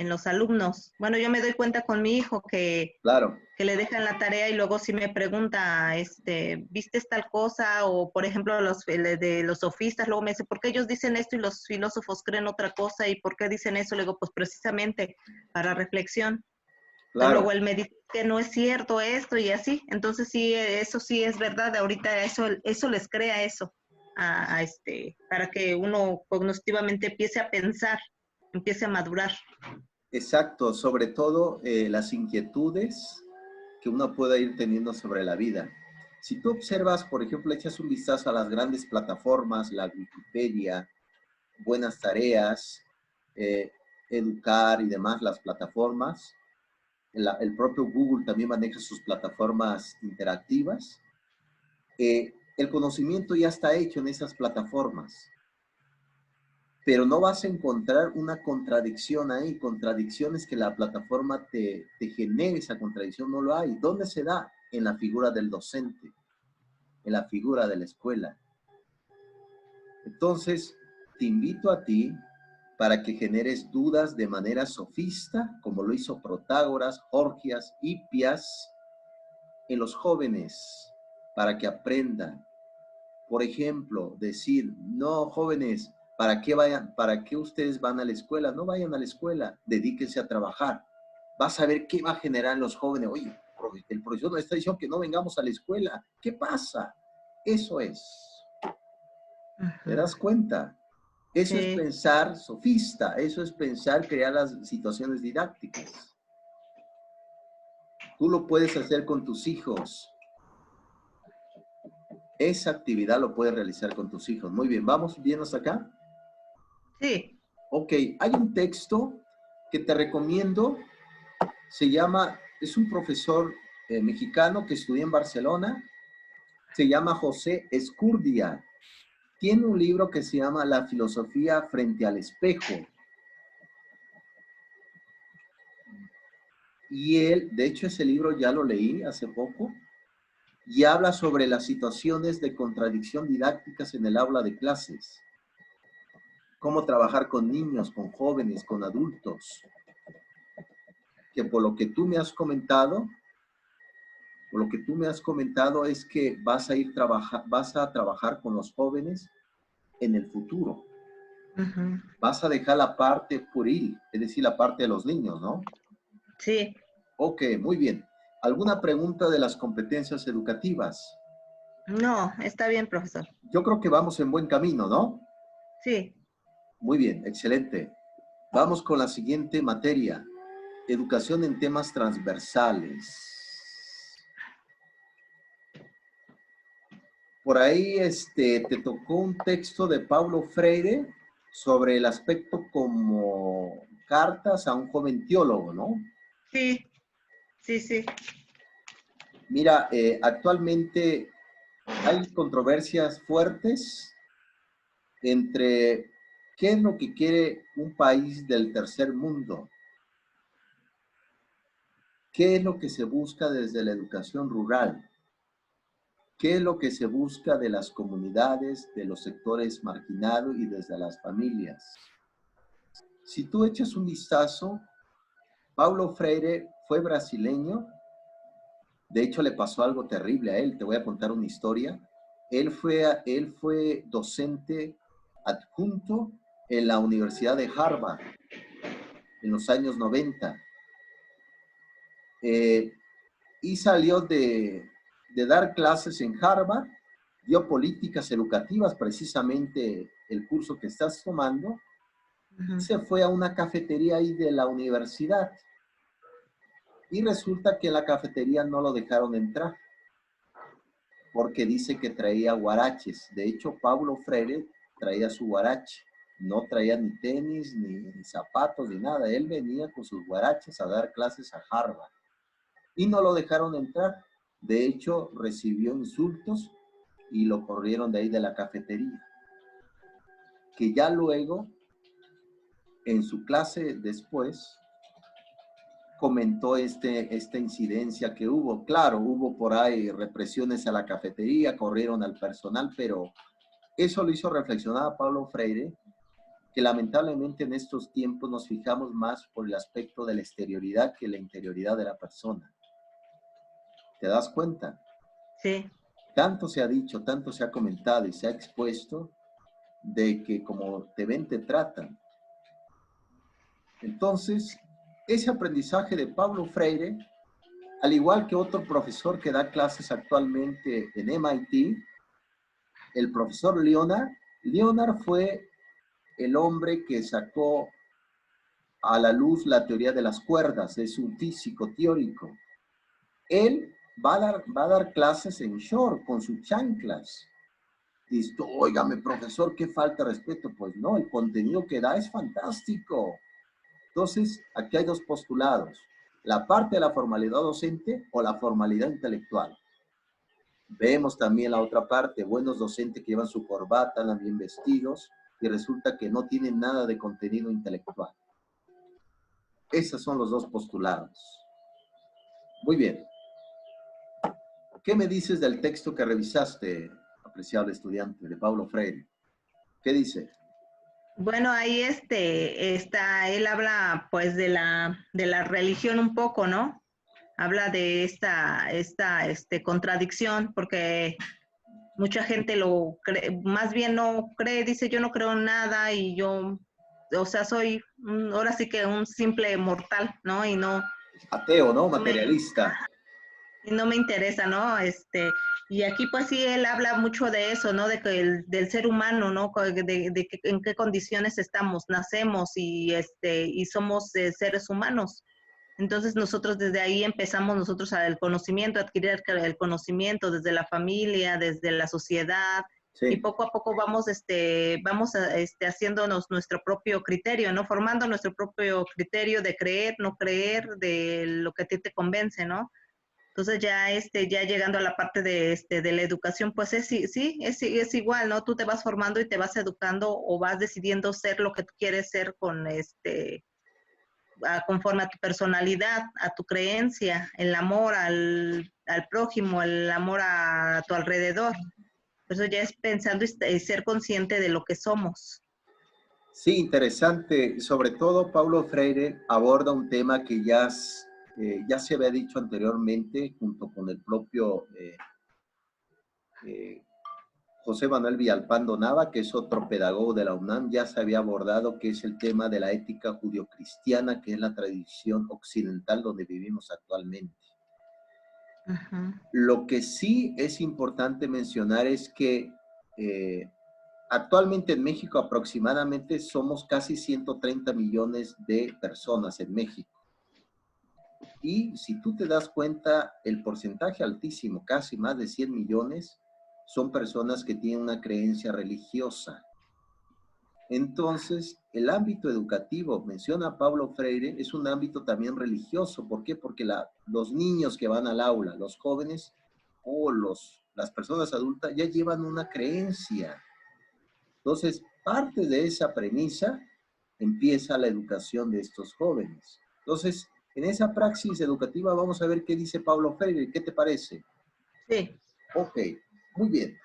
los alumnos. Bueno, yo me doy cuenta con mi hijo Claro, que le dejan la tarea y luego si me pregunta, ¿viste tal cosa? O por ejemplo, de los sofistas, luego me dice, ¿por qué ellos dicen esto y los filósofos creen otra cosa? ¿Y por qué dicen eso? Le digo, pues precisamente para reflexión. Entonces luego claro. él me dice que no es cierto esto y así. Entonces sí, eso sí es verdad. Ahorita eso les crea eso, para que uno cognitivamente empiece a pensar, empiece a madurar. Exacto, sobre todo las inquietudes que uno pueda ir teniendo sobre la vida. Si tú observas, por ejemplo, echas un vistazo a las grandes plataformas, la Wikipedia, Buenas Tareas, eh, Educar y demás, las plataformas, el propio Google también maneja sus plataformas interactivas. El conocimiento ya está hecho en esas plataformas, pero no vas a encontrar una contradicción ahí, contradicciones que la plataforma te genere, esa contradicción no lo hay. ¿Dónde se da? En la figura del docente, en la figura de la escuela. Entonces, te invito a ti para que generes dudas de manera sofista, como lo hizo Protágoras, Gorgias, Hipias, en los jóvenes, para que aprendan. Por ejemplo, decir, no, jóvenes, ¿para qué ustedes van a la escuela? No vayan a la escuela, dedíquense a trabajar. Vas a ver qué va a generar en los jóvenes. Oye, el profesor nos está diciendo que no vengamos a la escuela. ¿Qué pasa? Eso es. ¿Te Ajá. das cuenta? Eso es Sí, pensar sofista, eso es pensar crear las situaciones didácticas. Tú lo puedes hacer con tus hijos. Esa actividad lo puedes realizar con tus hijos. Muy bien, ¿vamos bien hasta acá? sí. Ok, hay un texto que te recomiendo, se llama, es un profesor mexicano que estudió en Barcelona, se llama José Escurdia. Tiene un libro que se llama La filosofía frente al espejo. Y él, de hecho ese libro ya lo leí hace poco, y habla sobre las situaciones de contradicción didácticas en el aula de clases. Cómo trabajar con niños, con jóvenes, con adultos. Que por lo que tú me has comentado, es que vas a trabajar con los jóvenes en el futuro. Ajá. Vas a dejar la parte pueril, es decir, la parte de los niños, ¿no? Sí. Ok, muy bien. ¿Alguna pregunta de las competencias educativas? No, está bien, profesor. Yo creo que vamos en buen camino, ¿no? Sí. Muy bien, excelente. Vamos con la siguiente materia, educación en temas transversales. Por ahí te tocó un texto de Paulo Freire sobre el aspecto como cartas a un joven teólogo, ¿no? Sí, sí, sí. Mira, actualmente hay controversias fuertes entre qué es lo que quiere un país del tercer mundo, qué es lo que se busca desde la educación rural, qué es lo que se busca de las comunidades, de los sectores marginados y desde las familias. Si tú echas un vistazo, Paulo Freire fue brasileño, de hecho le pasó algo terrible a él, te voy a contar una historia. Él fue docente adjunto en la Universidad de Harvard en los años 90. eh, y salió de dar clases en Harvard, dio políticas educativas, precisamente el curso que estás tomando, y se fue a una cafetería ahí de la universidad. Y resulta que en la cafetería no lo dejaron entrar, porque dice que traía guaraches. De hecho, Paulo Freire traía su guarache. No traía ni tenis, ni zapatos, ni nada. Él venía con sus guaraches a dar clases a Harvard. Y no lo dejaron entrar. De hecho, recibió insultos y lo corrieron de ahí de la cafetería. Que ya luego, en su clase después, comentó esta incidencia que hubo. Claro, hubo por ahí represiones a la cafetería, corrieron al personal, pero eso lo hizo reflexionar a Pablo Freire, que lamentablemente en estos tiempos nos fijamos más por el aspecto de la exterioridad que la interioridad de la persona. ¿Te das cuenta? Sí. Tanto se ha dicho, tanto se ha comentado y se ha expuesto de que como te ven, te tratan. Entonces, ese aprendizaje de Pablo Freire, al igual que otro profesor que da clases actualmente en MIT, el profesor Leonard fue el hombre que sacó a la luz la teoría de las cuerdas, es un físico teórico. Él va a dar clases en short con sus chanclas. Dice, óigame, profesor, qué falta de respeto. Pues no, el contenido que da es fantástico. Entonces, aquí hay dos postulados. La parte de la formalidad docente o la formalidad intelectual. Vemos también la otra parte, buenos docentes que llevan su corbata, andan bien vestidos y resulta que no tienen nada de contenido intelectual. Esos son los dos postulados. Muy bien. ¿Qué me dices del texto que revisaste, apreciable estudiante, de Paulo Freire? ¿Qué dice? Bueno, ahí él habla pues de la religión un poco, ¿no? Habla de esta contradicción, porque mucha gente lo cree, más bien no cree, dice yo no creo en nada y yo, o sea, soy ahora sí que un simple mortal, ¿no? Ateo, ¿no? No me, Materialista. y no me interesa, ¿no? Y aquí pues sí, él habla mucho de eso, ¿no? De que del ser humano, ¿no? De que, en qué condiciones estamos, nacemos y somos seres humanos. Entonces nosotros desde ahí empezamos nosotros al conocimiento, adquirir el conocimiento desde la familia, desde la sociedad, y Sí. poco a poco vamos haciéndonos nuestro propio criterio, ¿no? Formando nuestro propio criterio de creer, no creer, de lo que a ti te convence, ¿no? Entonces ya ya llegando a la parte de la educación, pues es igual, ¿no? Tú te vas formando y te vas educando o vas decidiendo ser lo que tú quieres ser con conforme a tu personalidad, a tu creencia, el amor al prójimo, el amor a tu alrededor. Eso ya es pensando y ser consciente de lo que somos. Sí, interesante. Sobre todo, Paulo Freire aborda un tema que ya se había dicho anteriormente, junto con el propio eh, José Manuel Villalpando Nava, que es otro pedagogo de la UNAM, ya se había abordado, que es el tema de la ética judio-cristiana, que es la tradición occidental donde vivimos actualmente. Ajá. Lo que sí es importante mencionar es que actualmente en México aproximadamente somos casi 130 millones de personas en México. Y si tú te das cuenta, el porcentaje altísimo, casi más de 100 millones, son personas que tienen una creencia religiosa. Entonces, el ámbito educativo, menciona Pablo Freire, es un ámbito también religioso. ¿Por qué? Porque los niños que van al aula, los jóvenes o las personas adultas ya llevan una creencia. Entonces, parte de esa premisa empieza la educación de estos jóvenes. Entonces, en esa praxis educativa vamos a ver qué dice Pablo Freire. ¿Qué te parece? Sí. Ok, muy bien.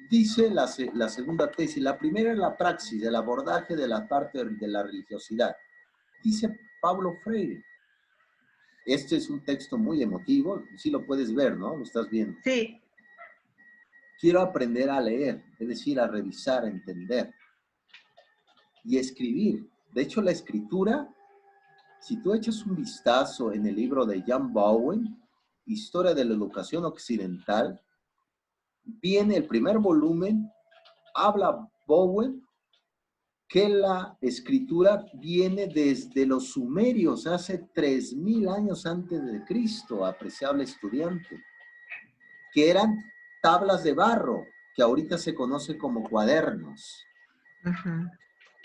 Dice la segunda tesis. La primera es la praxis, el abordaje de la parte de la religiosidad. Dice Pablo Freire. Este es un texto muy emotivo. Sí lo puedes ver, ¿no? Lo estás viendo. Sí. Quiero aprender a leer, es decir, a revisar, a entender y escribir. De hecho, la escritura Si tú echas un vistazo en el libro de John Bowen, Historia de la Educación Occidental, viene el primer volumen, habla Bowen que la escritura viene desde los sumerios, hace 3000 años antes de Cristo, apreciable estudiante, que eran tablas de barro, que ahorita se conoce como cuadernos. Ujú.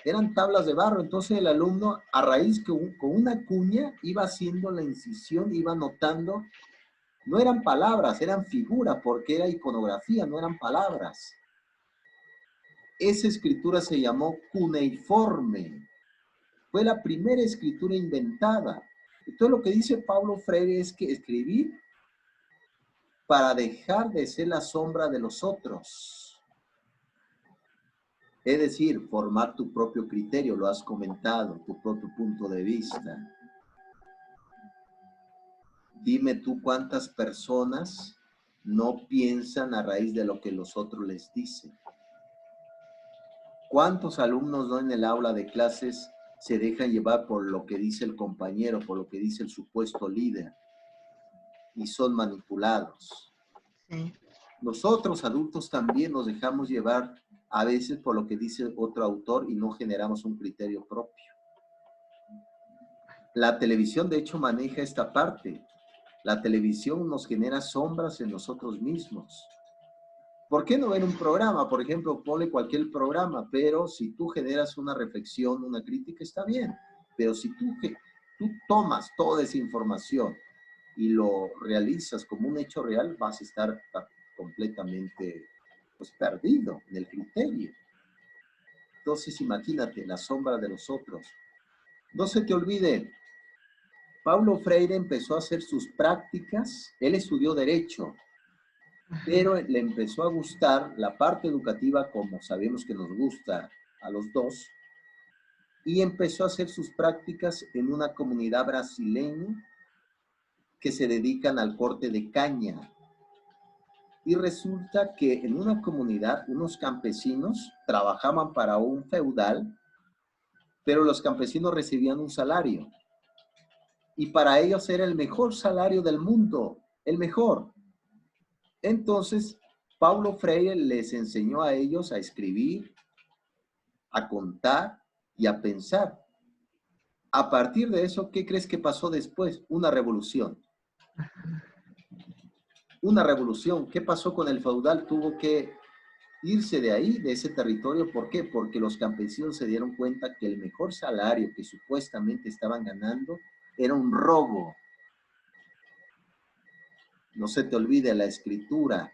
Eran tablas de barro, entonces el alumno a raíz que con una cuña iba haciendo la incisión, iba notando, no eran palabras, eran figuras, porque era iconografía, no eran palabras. Esa escritura se llamó cuneiforme, fue la primera escritura inventada. Entonces lo que dice Paulo Freire es que escribir para dejar de ser la sombra de los otros. Es decir, formar tu propio criterio, lo has comentado, tu propio punto de vista. Dime tú cuántas personas no piensan a raíz de lo que los otros les dicen. ¿Cuántos alumnos no en el aula de clases se dejan llevar por lo que dice el compañero, por lo que dice el supuesto líder y son manipulados? Sí. Nosotros adultos también nos dejamos llevar a veces por lo que dice otro autor y no generamos un criterio propio. La televisión de hecho maneja esta parte. La televisión nos genera sombras en nosotros mismos. ¿Por qué no ver un programa? Por ejemplo, ponle cualquier programa, pero si tú generas una reflexión, una crítica, está bien. Pero si tú tomas toda esa información y lo realizas como un hecho real, vas a estar completamente pues, perdido en el criterio. Entonces, imagínate la sombra de los otros. No se te olvide, Paulo Freire empezó a hacer sus prácticas, él estudió Derecho, pero le empezó a gustar la parte educativa como sabemos que nos gusta a los dos, y empezó a hacer sus prácticas en una comunidad brasileña que se dedican al corte de caña. Y resulta que en una comunidad unos campesinos trabajaban para un feudal, pero los campesinos recibían un salario. Y para ellos era el mejor salario del mundo, el mejor. Entonces, Paulo Freire les enseñó a ellos a escribir, a contar y a pensar. A partir de eso, ¿qué crees que pasó después? Una revolución. Una revolución. ¿Qué pasó con el feudal? Tuvo que irse de ahí, de ese territorio. ¿Por qué? Porque los campesinos se dieron cuenta que el mejor salario que supuestamente estaban ganando era un robo. No se te olvide, la escritura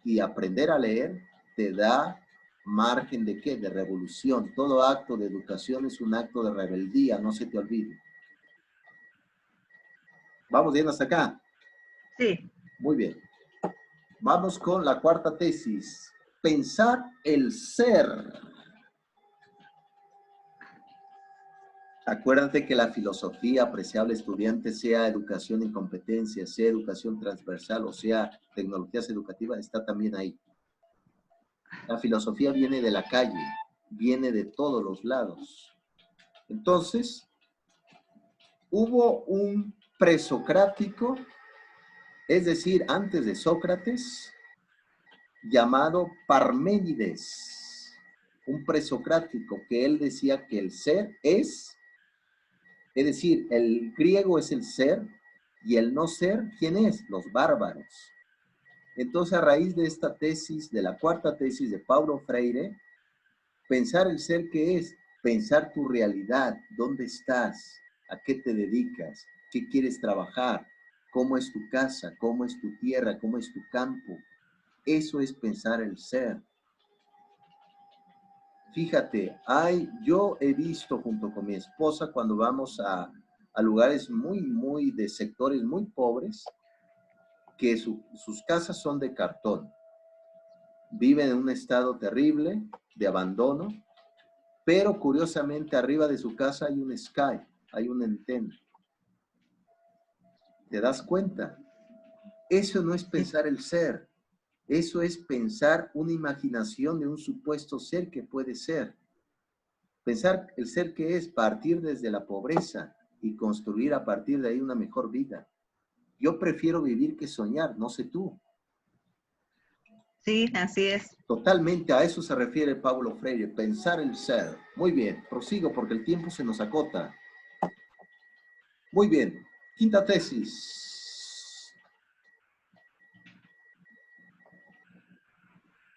y aprender a leer te da margen de ¿qué? De revolución. Todo acto de educación es un acto de rebeldía, no se te olvide. ¿Vamos bien hasta acá? Sí. Muy bien. Vamos con la cuarta tesis. Pensar el ser. Acuérdate que la filosofía, apreciable estudiante, sea educación y competencia, sea educación transversal o sea tecnologías educativas, está también ahí. La filosofía viene de la calle, viene de todos los lados. Entonces, hubo un presocrático, es decir, antes de Sócrates, llamado Parménides, un presocrático que él decía que el ser es decir, el griego es el ser y el no ser, ¿quién es? Los bárbaros. Entonces, a raíz de esta tesis, de la cuarta tesis de Paulo Freire, pensar el ser, ¿qué es? Pensar tu realidad, dónde estás, a qué te dedicas, qué quieres trabajar, cómo es tu casa, cómo es tu tierra, cómo es tu campo. Eso es pensar el ser. Fíjate, yo he visto junto con mi esposa cuando vamos a lugares muy de sectores muy pobres, que sus casas son de cartón. Viven en un estado terrible de abandono, pero curiosamente arriba de su casa hay un sky, hay una antena. ¿Te das cuenta? Eso no es pensar el ser, eso es pensar una imaginación de un supuesto ser que puede ser. Pensar el ser que es, partir desde la pobreza y construir a partir de ahí una mejor vida. Yo prefiero vivir que soñar, no sé tú. Sí, así es. Totalmente a eso se refiere Paulo Freire, pensar el ser. Muy bien, prosigo porque el tiempo se nos acota. Muy bien, quinta tesis.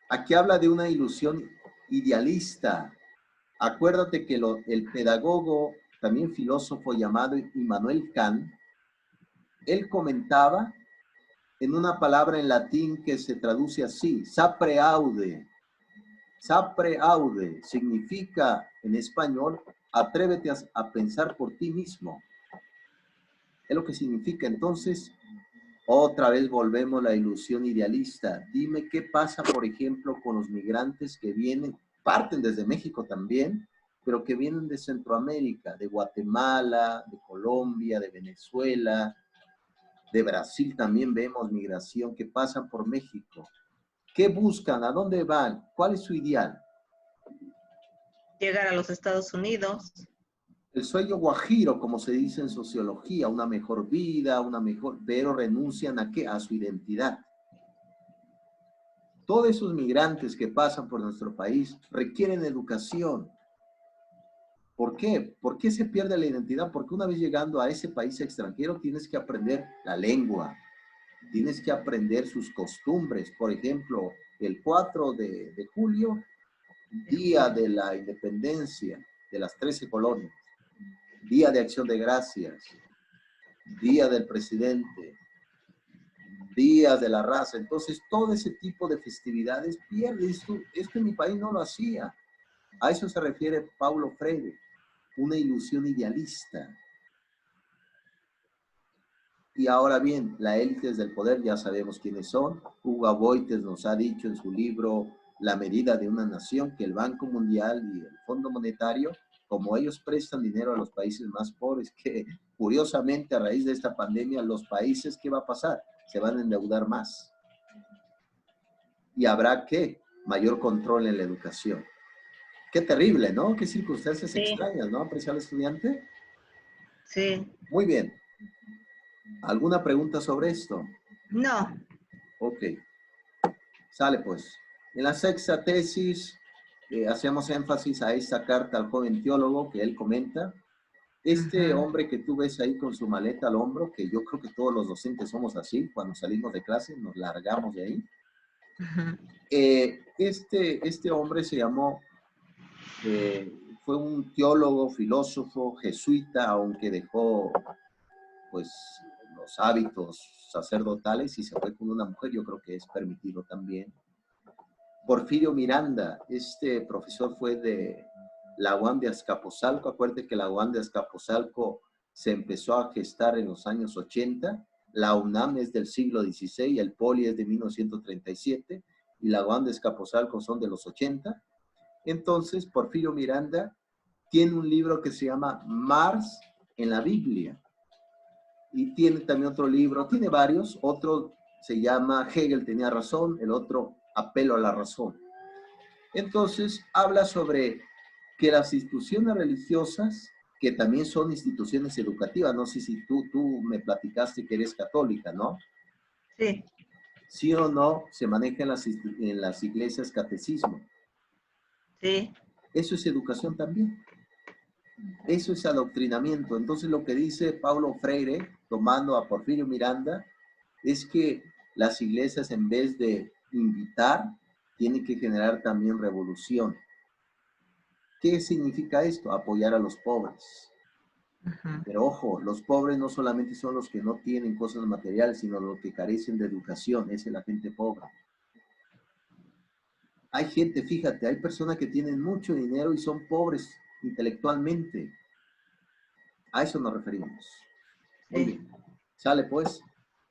Aquí habla de una ilusión idealista. Acuérdate que el pedagogo, también filósofo llamado Immanuel Kant, él comentaba en una palabra en latín que se traduce así, sapere aude. Sapere aude significa en español, atrévete a pensar por ti mismo. Es lo que significa. Entonces, otra vez volvemos a la ilusión idealista. Dime qué pasa, por ejemplo, con los migrantes que vienen, parten desde México también, pero que vienen de Centroamérica, de Guatemala, de Colombia, de Venezuela, de Brasil también vemos migración que pasan por México. ¿Qué buscan? ¿A dónde van? ¿Cuál es su ideal? Llegar a los Estados Unidos. El sueño guajiro, como se dice en sociología, una mejor vida, pero renuncian ¿a qué? A su identidad. Todos esos migrantes que pasan por nuestro país requieren educación. ¿Por qué? ¿Por qué se pierde la identidad? Porque una vez llegando a ese país extranjero tienes que aprender la lengua, tienes que aprender sus costumbres. Por ejemplo, el 4 de julio, Día de la Independencia de las 13 colonias, Día de Acción de Gracias, Día del Presidente, Día de la Raza. Entonces, todo ese tipo de festividades pierde. Esto en mi país no lo hacía. A eso se refiere Paulo Freire, una ilusión idealista. Y ahora bien, las élites del poder ya sabemos quiénes son. Hugo Boites nos ha dicho en su libro La medida de una nación que el Banco Mundial y el Fondo Monetario, como ellos prestan dinero a los países más pobres, que curiosamente a raíz de esta pandemia los países, ¿qué va a pasar? Se van a endeudar más. Y habrá, ¿qué? Mayor control en la educación. Qué terrible, ¿no? Qué circunstancias Sí, extrañas, ¿no? Apreciado estudiante. sí. Muy bien. ¿Alguna pregunta sobre esto? No. Ok. Sale pues. En la sexta tesis hacemos énfasis a esta carta al joven teólogo que él comenta. Este hombre que tú ves ahí con su maleta al hombro, que yo creo que todos los docentes somos así, cuando salimos de clase nos largamos de ahí. Este hombre se llamó, fue un teólogo, filósofo, jesuita, aunque dejó pues los hábitos sacerdotales y se fue con una mujer, yo creo que es permitido también. Porfirio Miranda, este profesor fue de la UAM de Azcapotzalco. Acuérdate que la UAM de Azcapotzalco se empezó a gestar en los años 80. La UNAM es del siglo XVI, el Poli es de 1937 y la UAM de Azcapotzalco son de los 80. Entonces, Porfirio Miranda tiene un libro que se llama Mars en la Biblia. Y tiene también otro libro, tiene varios, otro se llama Hegel tenía razón, el otro Apelo a la razón. Entonces, habla sobre que las instituciones religiosas, que también son instituciones educativas, no sé si tú me platicaste que eres católica, ¿no? Sí. Sí o no, se maneja en las iglesias catecismo. Sí. Eso es educación también. Eso es adoctrinamiento. Entonces, lo que dice Paulo Freire, tomando a Porfirio Miranda, es que las iglesias, en vez de invitar, tienen que generar también revolución. ¿Qué significa esto? Apoyar a los pobres. Pero ojo, los pobres no solamente son los que no tienen cosas materiales, sino los que carecen de educación. Esa es la gente pobre. Hay gente, fíjate, hay personas que tienen mucho dinero y son pobres intelectualmente. A eso nos referimos. Muy Sí. bien. Sale pues.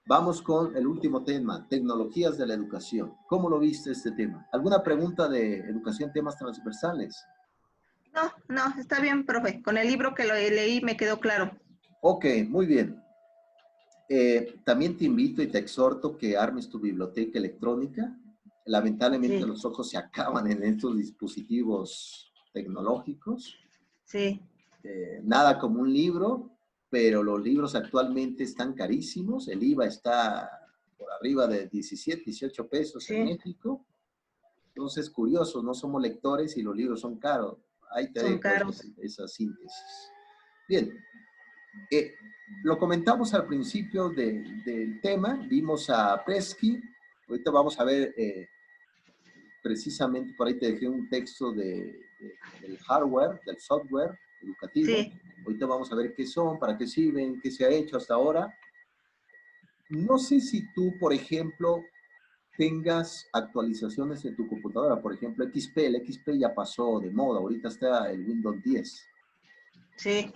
Vamos con el último tema, tecnologías de la educación. ¿Cómo lo viste este tema? ¿Alguna pregunta de educación, temas transversales? No, no, está bien, profe. Con el libro que lo leí me quedó claro. Ok, muy bien. También te invito y te exhorto que armes tu biblioteca electrónica. Lamentablemente Sí. los ojos se acaban en estos dispositivos tecnológicos. Sí, Nada como un libro, pero los libros actualmente están carísimos. El IVA está por arriba de 17, 18 pesos en sí, México. Entonces, curioso, no somos lectores y los libros son caros. Ahí te son dejo caros. esa síntesis. Bien, eh, lo comentamos al principio del tema, vimos a Presky, ahorita vamos a ver, precisamente por ahí te dejé un texto del hardware, del software educativo, Sí, ahorita vamos a ver qué son, para qué sirven, qué se ha hecho hasta ahora. No sé si tú, por ejemplo, tengas actualizaciones en tu computadora, por ejemplo, XP, el XP ya pasó de moda, ahorita está el Windows 10. sí.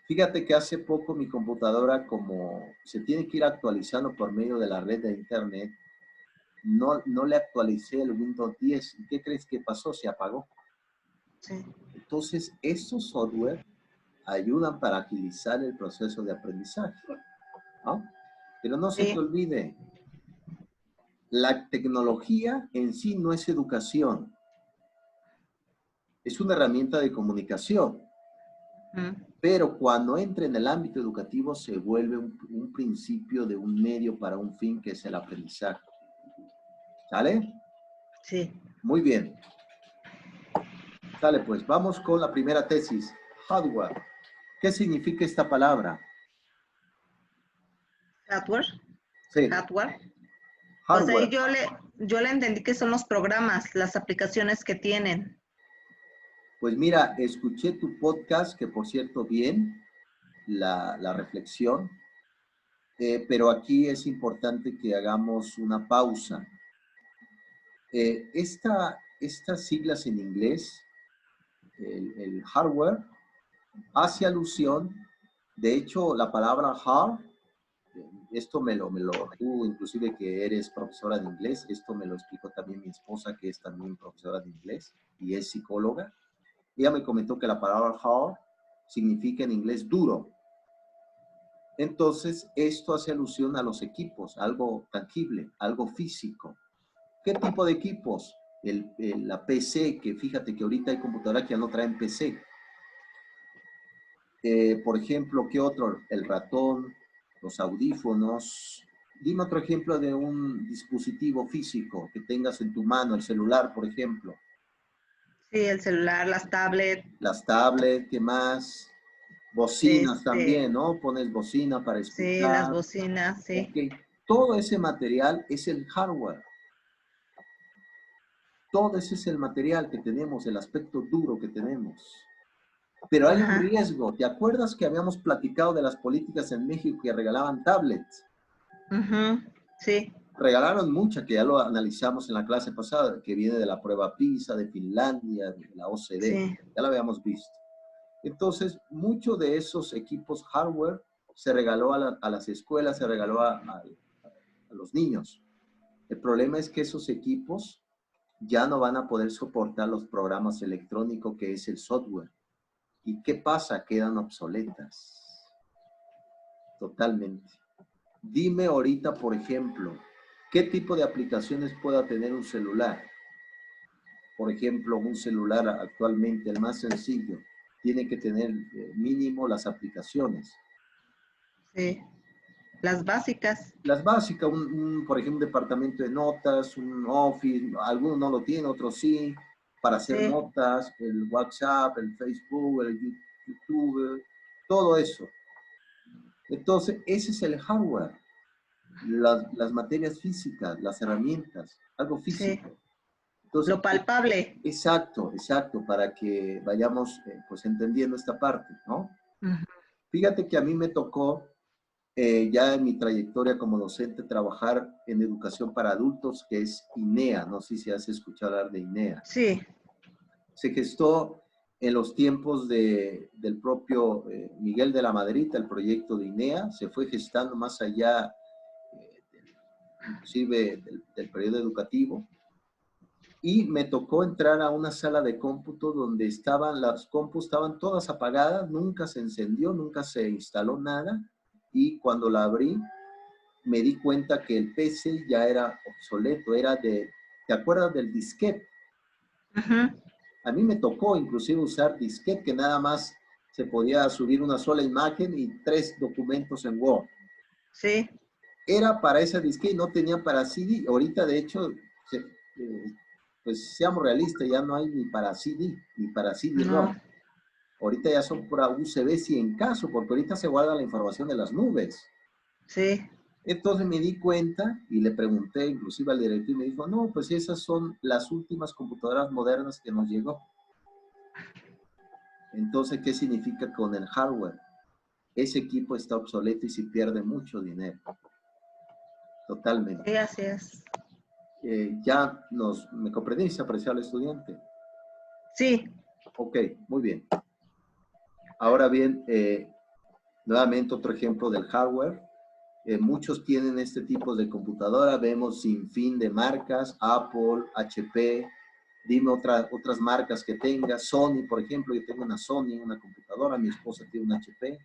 Fíjate que hace poco mi computadora, como se tiene que ir actualizando por medio de la red de internet, no le actualicé el Windows 10. ¿Y qué crees que pasó? Se apagó. Sí, Entonces, estos software ayudan para agilizar el proceso de aprendizaje, ¿no? Pero no se te sí, olvide, la tecnología en sí no es educación, es una herramienta de comunicación. ujú, Pero cuando entra en el ámbito educativo se vuelve un principio de un medio para un fin que es el aprendizaje. ¿Sale? sí. Muy bien. Sale, pues vamos con la primera tesis. Hardware. ¿Qué significa esta palabra? Hardware, Sí, hardware. Pues ahí hardware. yo le entendí que son los programas, las aplicaciones que tienen. Pues mira, escuché tu podcast, que por cierto, bien, la reflexión, pero aquí es importante que hagamos una pausa. Estas siglas en inglés, el hardware, hace alusión, de hecho, la palabra hard, esto tú inclusive que eres profesora de inglés, esto me lo explicó también mi esposa, que es también profesora de inglés y es psicóloga. Ella me comentó que la palabra hard significa en inglés duro. Entonces, esto hace alusión a los equipos, algo tangible, algo físico. ¿Qué tipo de equipos? La PC, que fíjate que ahorita hay computadoras que ya no traen PC. Por ejemplo, ¿qué otro? El ratón, los audífonos. Dime otro ejemplo de un dispositivo físico que tengas en tu mano, el celular, por ejemplo. Sí, el celular, las tablets, Las tablets, ¿qué más? Bocinas este, también, ¿no? Pones bocina para sí, las escuchar. bocinas, sí. Ok. Todo ese material es el hardware. Todo ese es el material que tenemos, el aspecto duro que tenemos. Pero hay un Ajá. riesgo. ¿Te acuerdas que habíamos platicado de las políticas en México que regalaban tablets? Ujú, sí, Regalaron mucha, que ya lo analizamos en la clase pasada, que viene de la prueba PISA, de Finlandia, de la OCDE. sí, Ya lo habíamos visto. Entonces, mucho de esos equipos hardware se regaló a las escuelas, se regaló a los niños. El problema es que esos equipos ya no van a poder soportar los programas electrónicos que es el software. ¿Y qué pasa? Quedan obsoletas. Totalmente. Dime ahorita, por ejemplo, ¿qué tipo de aplicaciones pueda tener un celular? Por ejemplo, un celular actualmente, el más sencillo, tiene que tener mínimo las aplicaciones. sí. Las básicas, Las básicas, por ejemplo, un departamento de notas, un Office, algunos no lo tienen, otros sí, para hacer sí. notas, el WhatsApp, el Facebook, el YouTube, todo eso. Entonces, ese es el hardware, las materias físicas, las herramientas, algo Sí, físico. Entonces, lo palpable. exacto, exacto, para que vayamos pues entendiendo esta parte, ¿no? Ujú. Fíjate que a mí me tocó ya en mi trayectoria como docente trabajar en educación para adultos, que es INEA, no sé si has escuchado hablar de INEA. Sí, Se gestó en los tiempos del propio Miguel de la Madrid, el proyecto de INEA, se fue gestando más allá, inclusive del periodo educativo, y me tocó entrar a una sala de cómputo donde las compus estaban todas apagadas, nunca se encendió, nunca se instaló nada, y cuando la abrí, me di cuenta que el PC ya era obsoleto, ¿te acuerdas del disquete? ujú, A mí me tocó inclusive usar disquete, que nada más se podía subir una sola imagen y 3 documentos en Word. Sí. Era para esa disquete y no tenía para CD. Ahorita, de hecho, pues seamos realistas, ya no hay ni para CD, ni para CD-ROM. No. Ahorita ya son para USB si en caso, porque ahorita se guarda la información de las nubes. Sí. Entonces me di cuenta y le pregunté inclusive al directivo y me dijo, no, pues esas son las últimas computadoras modernas que nos llegó. Entonces, ¿qué significa con el hardware? Ese equipo está obsoleto y se pierde mucho dinero. Totalmente. Sí, así es. ¿Me comprendiste, apreciable estudiante? Sí. Ok, muy bien. Ahora bien, nuevamente otro ejemplo del hardware. Muchos tienen este tipo de computadora, vemos sin fin de marcas, Apple, HP, dime otras marcas que tengas, Sony, por ejemplo, yo tengo una Sony, una computadora, mi esposa tiene una HP.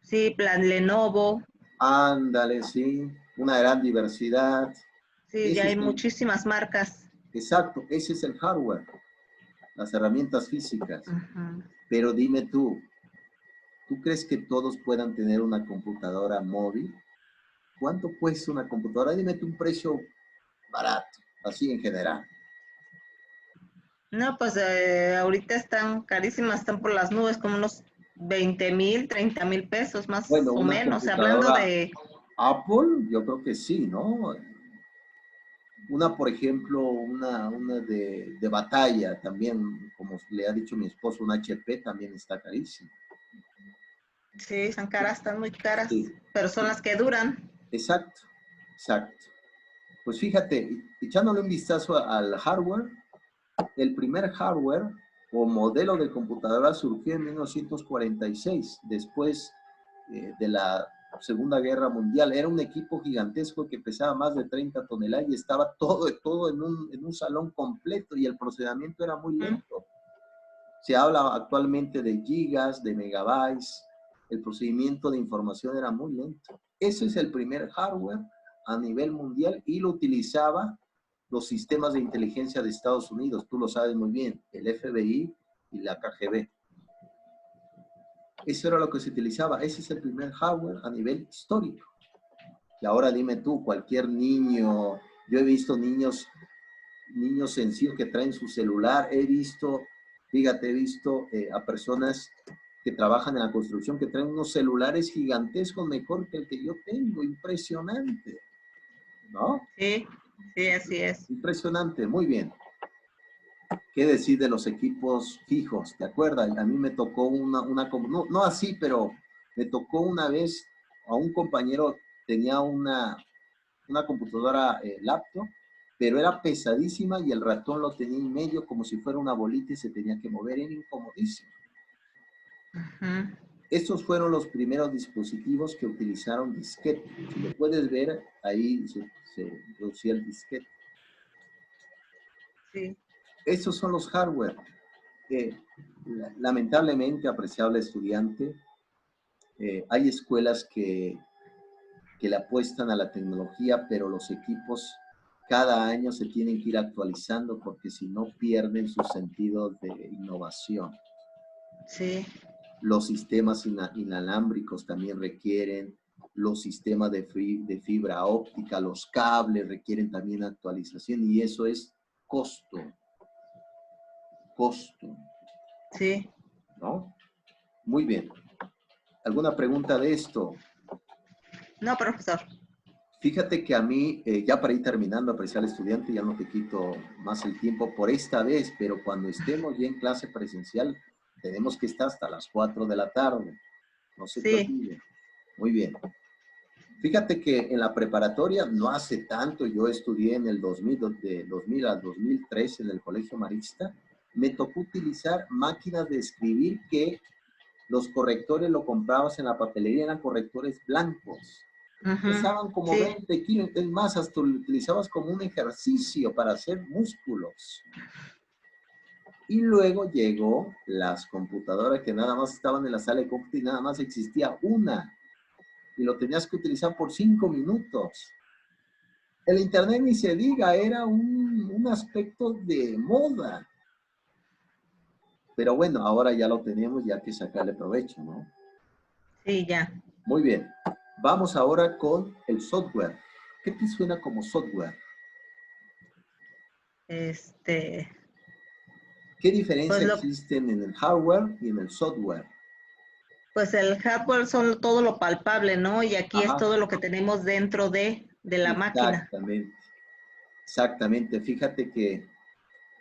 Sí, plan Lenovo. Ándale, sí, una gran diversidad. Sí, ya Ese hay es el, muchísimas marcas. exacto, ese es el hardware, las herramientas físicas. Ujú. Pero dime ¿tú crees que todos puedan tener una computadora móvil? ¿Cuánto cuesta una computadora? Dime tú un precio barato, así en general. No, pues ahorita están carísimas, están por las nubes, como unos 20,000, 30,000 pesos más Bueno, o una menos. Hablando computadora de, Apple, yo creo que sí, ¿no? Una, por ejemplo, una de batalla también, como le ha dicho mi esposo, un HP también está carísimo. sí, están caras, están muy caras, Sí, pero son las que duran. exacto, exacto. Pues fíjate, echándole un vistazo al hardware, el primer hardware o modelo de computadora surgió en 1946, después de la Segunda Guerra Mundial. Era un equipo gigantesco que pesaba más de 30 toneladas y estaba todo en un salón completo y el procesamiento era muy Ujú. lento. Se habla actualmente de gigas, de megabytes. El procedimiento de información era muy lento. Ese es el primer hardware a nivel mundial y lo utilizaba los sistemas de inteligencia de Estados Unidos. Tú lo sabes muy bien, el FBI y la KGB. Eso era lo que se utilizaba. Ese es el primer hardware a nivel histórico. Y ahora dime tú, cualquier niño, yo he visto niños sencillos que traen su celular, fíjate, he visto a personas que trabajan en la construcción que traen unos celulares gigantescos mejor que el que yo tengo, impresionante, ¿no? Sí, sí, así es. Impresionante, muy bien. ¿Qué decir de los equipos fijos? ¿Te acuerdas? A mí me tocó no así, pero me tocó una vez a un compañero, tenía una computadora laptop, pero era pesadísima y el ratón lo tenía en medio como si fuera una bolita y se tenía que mover, era incomodísimo. Ujú. Estos fueron los primeros dispositivos que utilizaron disquete. Si lo puedes ver, ahí se introducía el disquete. Sí. Estos son los hardware. Eh, Lamentablemente, apreciable estudiante, hay escuelas que le apuestan a la tecnología, pero los equipos cada año se tienen que ir actualizando porque si no pierden su sentido de innovación. Sí, Los sistemas inalámbricos también requieren, los sistemas de fibra óptica, los cables requieren también actualización y eso es costo, sí. ¿no? Muy bien. ¿Alguna pregunta de esto? No, profesor. Fíjate que a mí, ya para ir terminando, apreciar al estudiante, ya no te quito más el tiempo por esta vez, pero cuando estemos ya en clase presencial, tenemos que estar hasta las 4 de la tarde. No se te Sí. olvide. Muy bien. Fíjate que en la preparatoria, no hace tanto, yo estudié en el 2000, de 2000 al 2003 en el Colegio Marista, me tocó utilizar máquinas de escribir que los correctores lo comprabas en la papelería, eran correctores blancos. Ujú. Pesaban como Sí. 20 kilos, es más, hasta lo utilizabas como un ejercicio para hacer músculos. Y luego llegó las computadoras que nada más estaban en la sala de cómputo y nada más existía una. Y lo tenías que utilizar por 5 minutos. El internet ni se diga, era un aspecto de moda. Pero bueno, ahora ya lo tenemos, ya hay que sacarle provecho, ¿no? Sí, ya. Muy bien. Vamos ahora con el software. ¿Qué te suena como software? Este, ¿Qué pues diferencia lo, existen en el hardware y en el software? pues el hardware son todo lo palpable, ¿no? Y aquí es Ajá, todo lo que tenemos dentro de la máquina. exactamente, exactamente. Fíjate que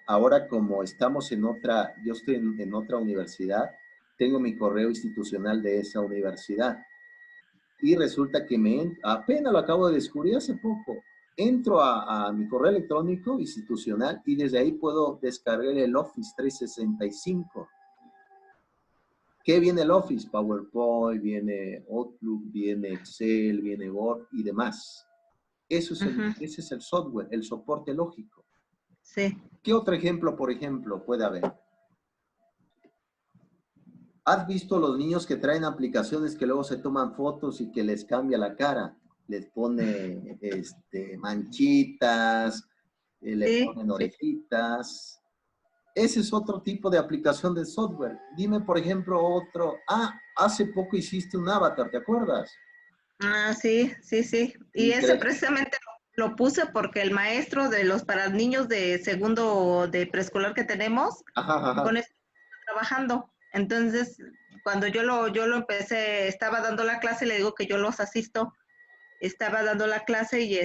ahora como estamos en otra, yo estoy en otra universidad, tengo mi correo institucional de esa universidad y resulta que apenas lo acabo de descubrir hace poco. Entro a mi correo electrónico institucional y desde ahí puedo descargar el Office 365. ¿Qué viene el Office? PowerPoint, viene Outlook, viene Excel, viene Word y demás. Ujú, Ese es el software, el soporte lógico. sí. ¿Qué otro ejemplo, por ejemplo, puede haber? ¿Has visto los niños que traen aplicaciones que luego se toman fotos y que les cambia la cara? Les pone manchitas, le Sí, ponen sí. orejitas. Ese es otro tipo de aplicación de software. Dime, por ejemplo, otro. Ah, hace poco hiciste un avatar, ¿te acuerdas? Ah, sí, sí, sí. Y ese Increíble. precisamente lo puse porque el maestro de los para niños de segundo de preescolar que tenemos, Ajá, con ajá. eso está trabajando. Entonces, cuando yo lo empecé, estaba dando la clase, le digo que yo los asisto, estaba dando la clase y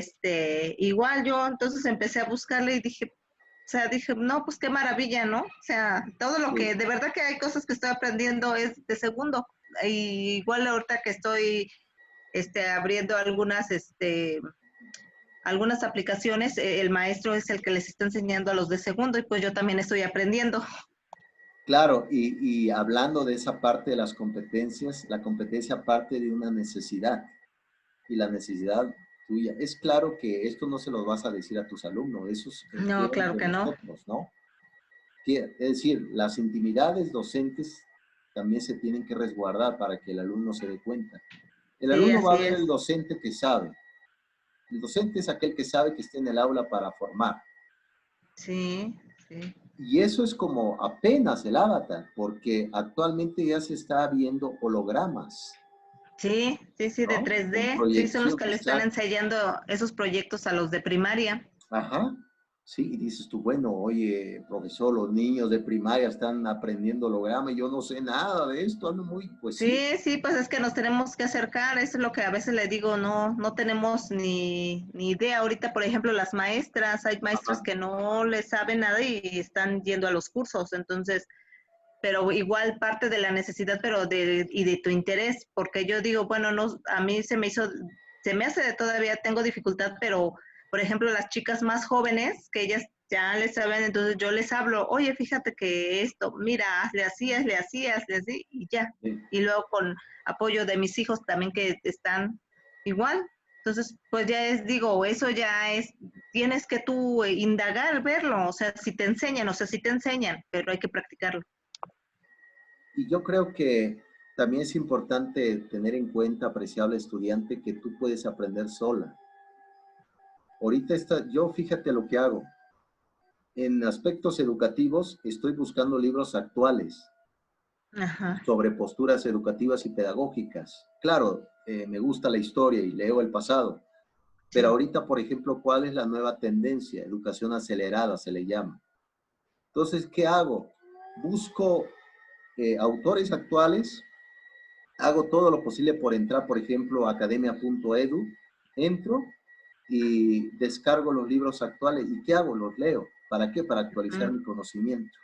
igual yo entonces empecé a buscarle y dije, o sea, dije, no, pues qué maravilla, ¿no? O sea, todo lo que, Sí, de verdad que hay cosas que estoy aprendiendo es de segundo. Y igual ahorita que estoy abriendo algunas aplicaciones, el maestro es el que les está enseñando a los de segundo y pues yo también estoy aprendiendo. claro, y hablando de esa parte de las competencias, la competencia parte de una necesidad y la necesidad tuya. Es claro que esto no se lo vas a decir a tus alumnos, eso No, queda claro entre que no. nosotros, ¿no? Es decir, las intimidades docentes también se tienen que resguardar para que el alumno se dé cuenta. El Sí, alumno va a así ver el es. docente que sabe. El docente es aquel que sabe que está en el aula para formar. Sí, sí. Y eso es como apenas el avatar, porque actualmente ya se está viendo hologramas, Sí, sí, sí, de ¿no? Con 3D. Sí, son los proyección, que le están exacto. enseñando esos proyectos a los de primaria. Ajá. Sí, y dices tú, bueno, oye, profesor, los niños de primaria están aprendiendo holograma y yo no sé nada de esto, ando muy, pues sí. Sí, sí, pues es que nos tenemos que acercar, eso es lo que a veces le digo, no, no tenemos ni idea. Ahorita, por ejemplo, las maestras, hay maestras Ajá. que no les saben nada y están yendo a los cursos, entonces, pero igual parte de la necesidad, y de tu interés, porque yo digo, bueno, no, a mí se me hace todavía, tengo dificultad, pero por ejemplo, las chicas más jóvenes, que ellas ya les saben, entonces yo les hablo, oye, fíjate que esto, mira, hazle así, hazle así, y ya. Sí. Y luego con apoyo de mis hijos también que están igual. Entonces, pues ya es, digo, eso ya es, tienes que tú indagar, verlo, o sea, si te enseñan, o sea, si te enseñan, pero hay que practicarlo. Y yo creo que también es importante tener en cuenta, apreciable estudiante, que tú puedes aprender sola. Ahorita yo fíjate lo que hago. En aspectos educativos estoy buscando libros actuales Ajá, sobre posturas educativas y pedagógicas. Claro, me gusta la historia y leo el pasado, pero sí. ahorita, por ejemplo, ¿cuál es la nueva tendencia? Educación acelerada se le llama. Entonces, ¿qué hago? Busco autores actuales, hago todo lo posible por entrar, por ejemplo, a academia.edu, entro y descargo los libros actuales. ¿Y qué hago? Los leo. ¿Para qué? Para actualizar Mm, mi conocimiento.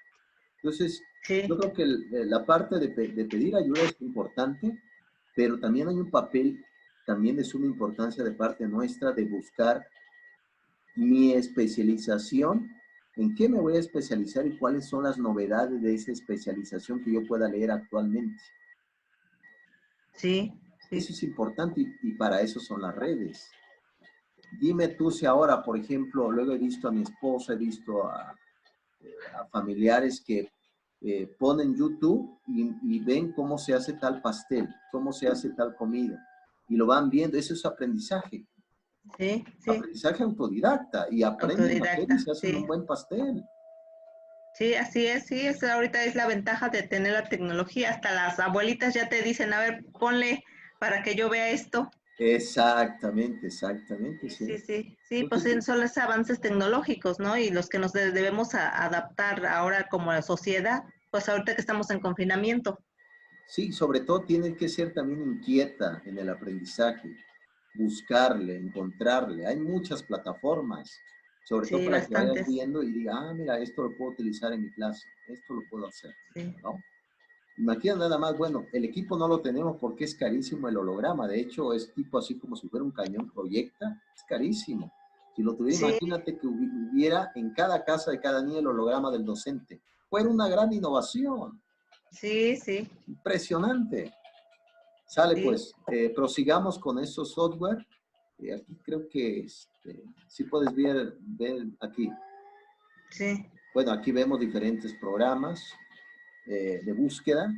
Entonces, sí, yo creo que la parte de pedir ayuda es importante, pero también hay un papel también de suma importancia de parte nuestra de buscar mi especialización, en qué me voy a especializar y cuáles son las novedades de esa especialización que yo pueda leer actualmente. sí, sí. Eso es importante y para eso son las redes. Dime tú si ahora, por ejemplo, luego he visto a mi esposa, he visto a familiares que ponen YouTube y ven cómo se hace tal pastel, cómo se hace tal comida, y lo van viendo. Eso es aprendizaje, Sí, sí, aprendizaje autodidacta, y aprenden a hacer y autodidacta, se hacen un sí. buen pastel. Sí, así es, sí, ahorita es la ventaja de tener la tecnología. Hasta las abuelitas ya te dicen, a ver, ponle para que yo vea esto. Exactamente, exactamente, Sí, sí. sí, sí, sí, pues Entonces, sí, son los avances tecnológicos, ¿no? Y los que nos debemos adaptar ahora como la sociedad, pues ahorita que estamos en confinamiento. sí, sobre todo tiene que ser también inquieta en el aprendizaje, buscarle, encontrarle. Hay muchas plataformas, sobre todo Sí, para que vayas bastantes. viendo y diga, ah, mira, esto lo puedo utilizar en mi clase, esto lo puedo hacer, Sí, ¿no? Imagina nada más, bueno, el equipo no lo tenemos porque es carísimo el holograma, de hecho es tipo así como si fuera un cañón proyecta, es carísimo. Si lo tuviera, sí, imagínate que hubiera en cada casa de cada niño el holograma del docente. Fuera una gran innovación, sí, sí, impresionante. Sale sí, pues, prosigamos con estos software. Aquí creo que sí puedes ver aquí. sí, Bueno, aquí vemos diferentes programas de búsqueda.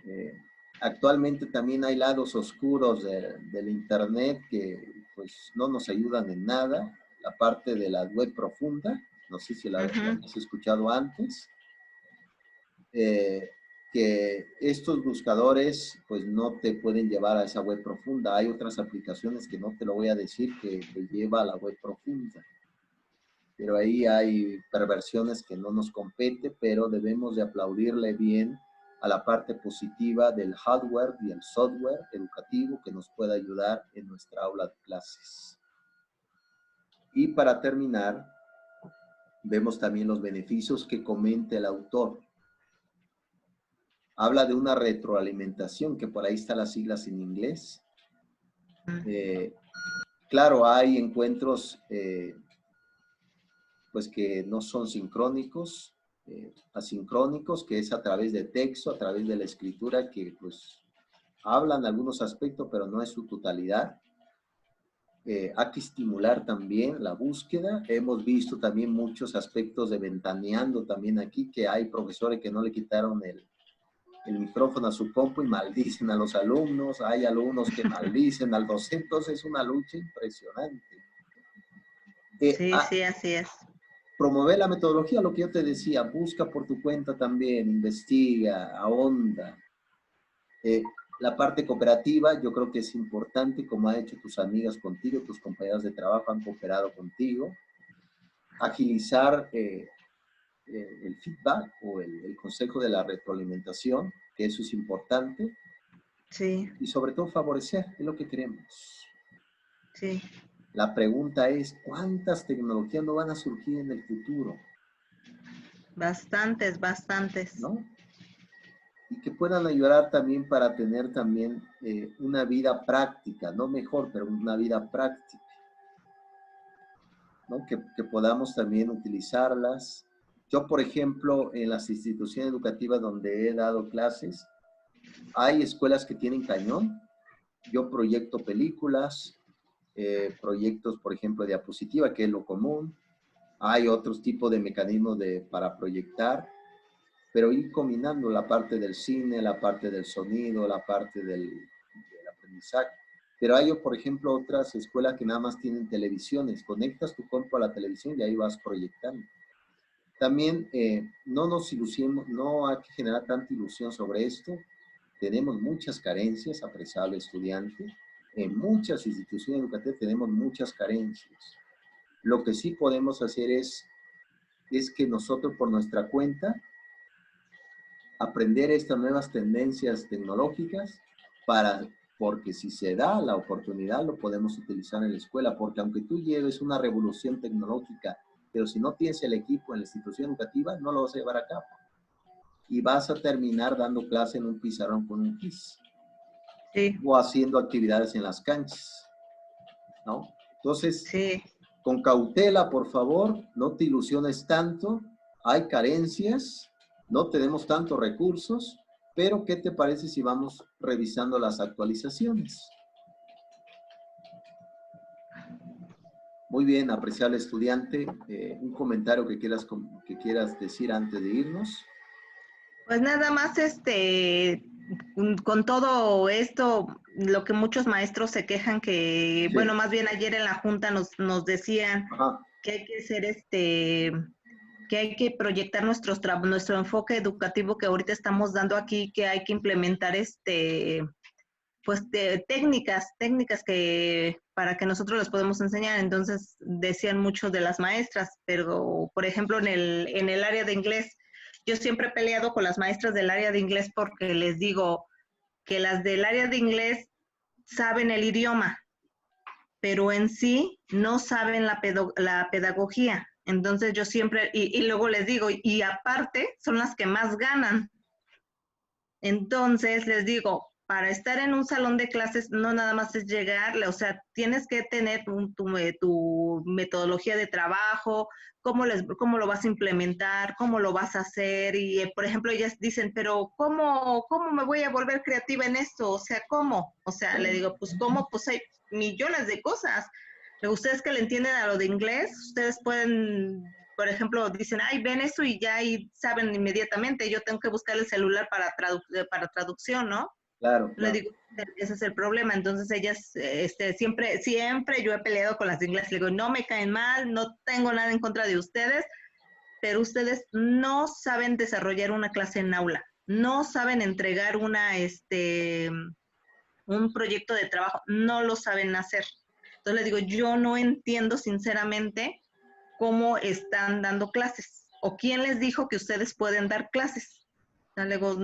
Eh, Actualmente también hay lados oscuros del Internet que pues no nos ayudan en nada. La parte de la web profunda, no sé si la ujú, habías escuchado antes, eh, que estos buscadores pues no te pueden llevar a esa web profunda. Hay otras aplicaciones que no te lo voy a decir que te lleva a la web profunda. Pero ahí hay perversiones que no nos compete, pero debemos de aplaudirle bien a la parte positiva del hardware y el software educativo que nos pueda ayudar en nuestra aula de clases. Y para terminar, vemos también los beneficios que comenta el autor. Habla de una retroalimentación, que por ahí están las siglas en inglés. mm, Eh, claro, hay encuentros pues que no son sincrónicos, asincrónicos, que es a través de texto, a través de la escritura, que pues hablan algunos aspectos, pero no es su totalidad. Hay que estimular también la búsqueda. Hemos visto también muchos aspectos de ventaneando también aquí, que hay profesores que no le quitaron el micrófono a su compu y maldicen a los alumnos, hay alumnos que maldicen al docente, entonces es una lucha impresionante. sí, sí, así es. Promover la metodología, lo que yo te decía, busca por tu cuenta también, investiga, ahonda. Eh, la parte cooperativa, yo creo que es importante, como han hecho tus amigas contigo, tus compañeras de trabajo han cooperado contigo. Agilizar el feedback o el consejo de la retroalimentación, que eso es importante. Sí, Y sobre todo favorecer, es lo que queremos. sí, La pregunta es, ¿cuántas tecnologías no van a surgir en el futuro? bastantes, bastantes. ¿No? Y que puedan ayudar también para tener también una vida práctica, no mejor, pero una vida práctica, ¿no? Que podamos también utilizarlas. Yo, por ejemplo, en las instituciones educativas donde he dado clases, hay escuelas que tienen cañón. Yo proyecto películas, proyectos, por ejemplo, de diapositiva, que es lo común. Hay otros tipos de mecanismos para proyectar, pero ir combinando la parte del cine, la parte del sonido, la parte del aprendizaje. Pero hay, por ejemplo, otras escuelas que nada más tienen televisiones. Conectas tu compu a la televisión y ahí vas proyectando. También no nos ilusionemos, no hay que generar tanta ilusión sobre esto. Tenemos muchas carencias, apreciable estudiante. En muchas instituciones educativas tenemos muchas carencias. Lo que sí podemos hacer es que nosotros por nuestra cuenta aprender estas nuevas tendencias tecnológicas para, porque si se da la oportunidad lo podemos utilizar en la escuela, porque aunque tú lleves una revolución tecnológica, pero si no tienes el equipo en la institución educativa, no lo vas a llevar a cabo. Y vas a terminar dando clase en un pizarrón con un quiz Sí, o haciendo actividades en las canchas, ¿no? Entonces, sí, con cautela, por favor, no te ilusiones tanto, hay carencias, no tenemos tantos recursos, pero ¿qué te parece si vamos revisando las actualizaciones? Muy bien, apreciable estudiante, un comentario que quieras decir antes de irnos. pues nada más con todo esto, lo que muchos maestros se quejan que, Sí, bueno, más bien ayer en la junta nos decían ajá, que hay que ser que hay que proyectar nuestro enfoque educativo que ahorita estamos dando aquí, que hay que implementar pues técnicas que para que nosotros les podemos enseñar. Entonces decían mucho de las maestras, pero por ejemplo en el área de inglés, yo siempre he peleado con las maestras del área de inglés porque les digo que las del área de inglés saben el idioma, pero en sí no saben la pedagogía. Entonces yo siempre, y luego les digo, y aparte son las que más ganan. Entonces les digo, para estar en un salón de clases no nada más es llegar, o sea, tienes que tener tu metodología de trabajo, cómo lo vas a implementar, cómo lo vas a hacer. Y, por ejemplo, ellas dicen, pero ¿cómo me voy a volver creativa en esto? O sea, ¿cómo? O sea, le digo, pues, ¿cómo? Pues hay millones de cosas. Ustedes que le entienden a lo de inglés, ustedes pueden, por ejemplo, dicen, ay, ven esto y ya y saben inmediatamente. Yo tengo que buscar el celular para traducción, ¿no? Claro, Le claro. digo, ese es el problema. Entonces ellas, siempre yo he peleado con las de inglés. Le digo, no me caen mal, no tengo nada en contra de ustedes, pero ustedes no saben desarrollar una clase en aula, no saben entregar un proyecto de trabajo, no lo saben hacer. Entonces les digo, yo no entiendo sinceramente cómo están dando clases o quién les dijo que ustedes pueden dar clases. Le digo,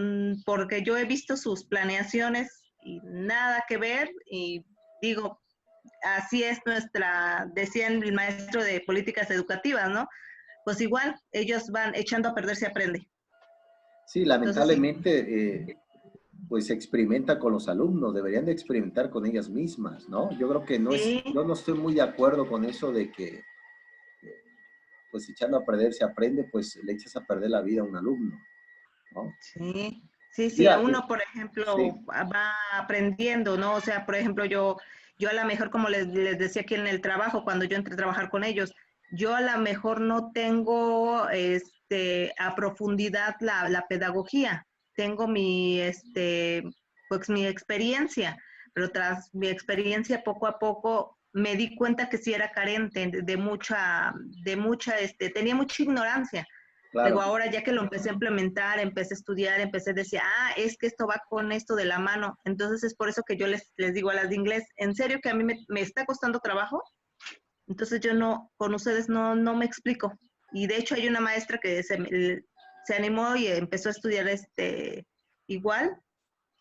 porque yo he visto sus planeaciones y nada que ver y digo, así es decían el maestro de políticas educativas, ¿no? Pues igual, ellos van echando a perder, se aprende. Sí, Entonces, sí, lamentablemente, pues se experimenta con los alumnos, deberían de experimentar con ellas mismas, ¿no? Yo creo que sí, yo no estoy muy de acuerdo con eso de que, pues echando a perder se aprende, pues le echas a perder la vida a un alumno, ¿no? sí, sí, sí, a Mira, uno, por ejemplo, sí, va aprendiendo, ¿no? O sea, por ejemplo, yo a lo mejor, como les decía aquí en el trabajo, cuando yo entré a trabajar con ellos, yo a lo mejor no tengo a profundidad la pedagogía, tengo pues mi experiencia, pero tras mi experiencia poco a poco me di cuenta que sí era carente tenía mucha ignorancia. Luego claro. ahora ya que lo empecé a implementar, empecé a estudiar, empecé a decir, es que esto va con esto de la mano. Entonces es por eso que yo les digo a las de inglés, en serio que a mí me está costando trabajo, entonces yo no, con ustedes no me explico. Y de hecho hay una maestra que se animó y empezó a estudiar igual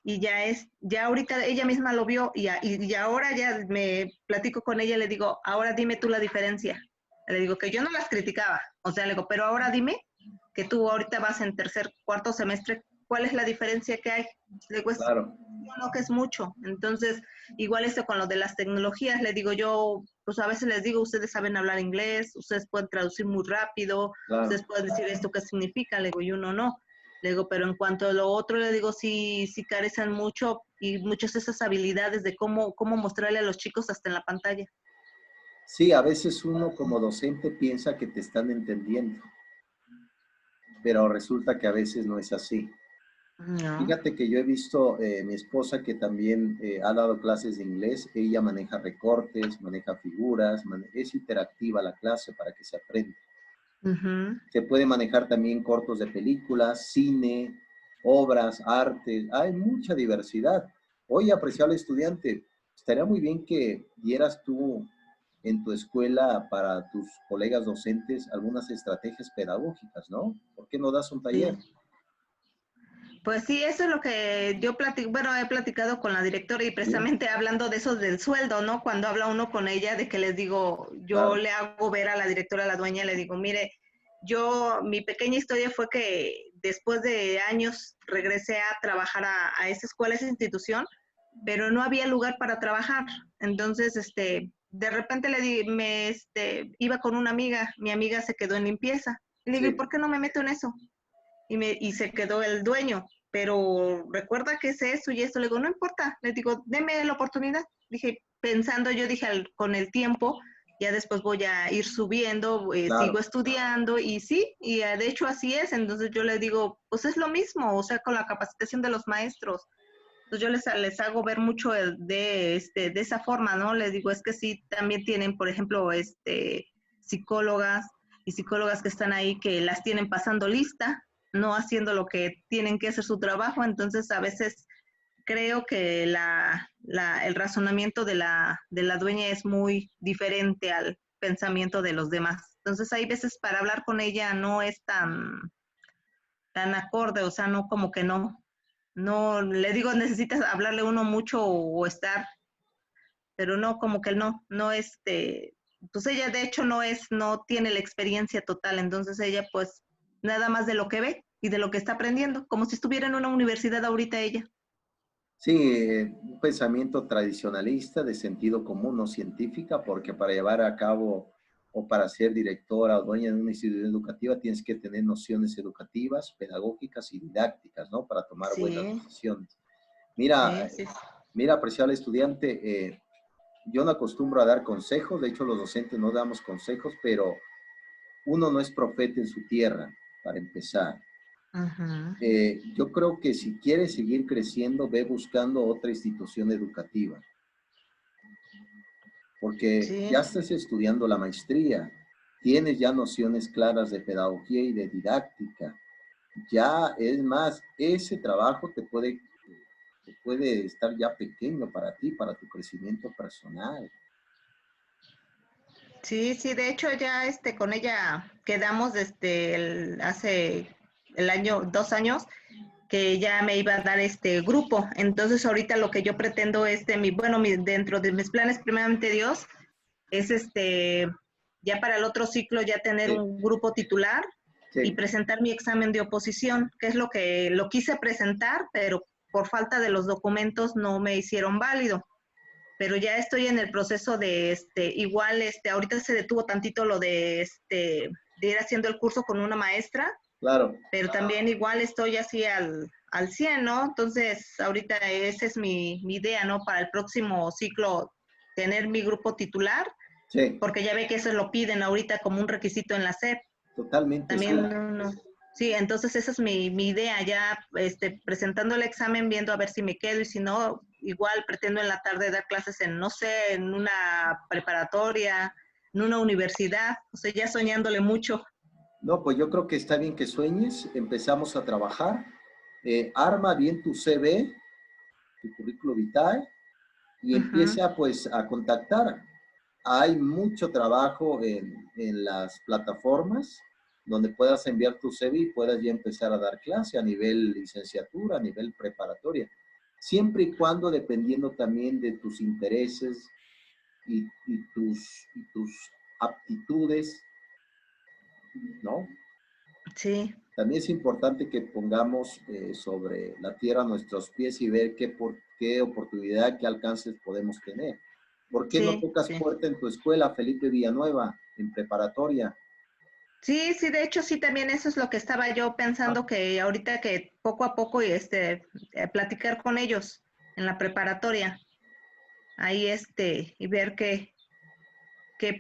y ya ahorita ella misma lo vio y ahora ya me platico con ella y le digo, ahora dime tú la diferencia. Le digo que yo no las criticaba, o sea, le digo, pero ahora dime que tú ahorita vas en tercer, cuarto semestre, ¿cuál es la diferencia que hay? Le digo, Claro, no, que es mucho. Entonces, igual esto con lo de las tecnologías, le digo yo, pues a veces les digo, ustedes saben hablar inglés, ustedes pueden traducir muy rápido, claro. ustedes pueden decir esto qué significa, le digo, y uno no. Le digo, pero en cuanto a lo otro, le digo, sí carecen mucho y muchas de esas habilidades de cómo mostrarle a los chicos hasta en la pantalla. Sí, a veces uno como docente piensa que te están entendiendo, pero resulta que a veces no es así. No. Fíjate que yo he visto, mi esposa que también ha dado clases de inglés, ella maneja recortes, maneja figuras, es interactiva la clase para que se aprenda. Ujú. Se puede manejar también cortos de películas, cine, obras, arte, hay mucha diversidad. Oye, apreciable estudiante, estaría muy bien que dieras tú en tu escuela para tus colegas docentes algunas estrategias pedagógicas, ¿no? ¿Por qué no das un taller? Sí. Pues sí, eso es lo que yo bueno, he platicado con la directora y Sí, precisamente hablando de eso del sueldo, ¿no? Cuando habla uno con ella, de que les digo, yo claro, le hago ver a la directora, a la dueña, le digo, mire, mi pequeña historia fue que después de años regresé a trabajar a esa escuela, a esa institución, pero no había lugar para trabajar. Entonces, de repente iba con una amiga, mi amiga se quedó en limpieza. Y le digo, ¿y sí, por qué no me meto en eso? Y se quedó el dueño, pero recuerda que es eso y esto. Le digo, no importa, le digo, deme la oportunidad. Dije, pensando, yo dije, con el tiempo, ya después voy a ir subiendo, sigo claro. estudiando y sí, y de hecho así es. Entonces yo le digo, pues es lo mismo, o sea, con la capacitación de los maestros. Entonces yo les hago ver mucho de esa forma, ¿no? Les digo, es que sí, también tienen, por ejemplo, psicólogas, y psicólogas que están ahí que las tienen pasando lista, no haciendo lo que tienen que hacer su trabajo. Entonces a veces creo que el razonamiento de la dueña es muy diferente al pensamiento de los demás. Entonces hay veces para hablar con ella no es tan acorde, o sea, no como que no, le digo, necesitas hablarle uno mucho o estar, pero no, como que no pues ella de hecho no tiene la experiencia total, entonces ella pues nada más de lo que ve y de lo que está aprendiendo, como si estuviera en una universidad ahorita ella. Sí, un pensamiento tradicionalista de sentido común, no científica, porque para llevar a cabo o para ser directora o dueña de una institución educativa tienes que tener nociones educativas, pedagógicas y didácticas, ¿no? Para tomar buenas Sí, decisiones. Mira, sí, sí, mira, apreciable estudiante, yo no acostumbro a dar consejos, de hecho los docentes no damos consejos, pero uno no es profeta en su tierra, para empezar. ajá, Yo creo que si quieres seguir creciendo, ve buscando otra institución educativa, porque sí, ya estás estudiando la maestría, tienes ya nociones claras de pedagogía y de didáctica. Ya es más, ese trabajo te puede estar ya pequeño para ti, para tu crecimiento personal. sí, sí, de hecho ya con ella quedamos desde hace el año, 2 años, que ya me iba a dar este grupo. Entonces ahorita lo que yo pretendo es dentro de mis planes, primeramente Dios, es ya para el otro ciclo ya tener Sí, un grupo titular y sí, presentar mi examen de oposición, que es lo que lo quise presentar, pero por falta de los documentos no me hicieron válido. Pero ya estoy en el proceso de igual ahorita se detuvo tantito lo de ir haciendo el curso con una maestra, claro. pero también igual estoy así al 100, ¿no? Entonces, ahorita esa es mi idea, ¿no? Para el próximo ciclo, tener mi grupo titular, Sí, porque ya ve que eso lo piden ahorita como un requisito en la SEP. totalmente, sí. También, no. Sí, entonces esa es mi idea, ya presentando el examen, viendo a ver si me quedo y si no, igual pretendo en la tarde dar clases en, no sé, en una preparatoria, en una universidad, o sea, ya soñándole mucho. No, pues yo creo que está bien que sueñes, empezamos a trabajar, arma bien tu CV, tu currículo vitae, y Ujú. empieza pues a contactar. Hay mucho trabajo en las plataformas donde puedas enviar tu CV y puedas ya empezar a dar clase a nivel licenciatura, a nivel preparatoria. Siempre y cuando dependiendo también de tus intereses y tus aptitudes, ¿no? Sí, También es importante que pongamos sobre la tierra nuestros pies y ver qué oportunidad, qué alcances podemos tener. ¿Por qué no sí, tocas sí. puerta en tu escuela, Felipe Villanueva, en preparatoria? Sí, sí, de hecho sí, también eso es lo que estaba yo Ah, pensando que ahorita que poco a poco platicar con ellos en la preparatoria, ahí y ver qué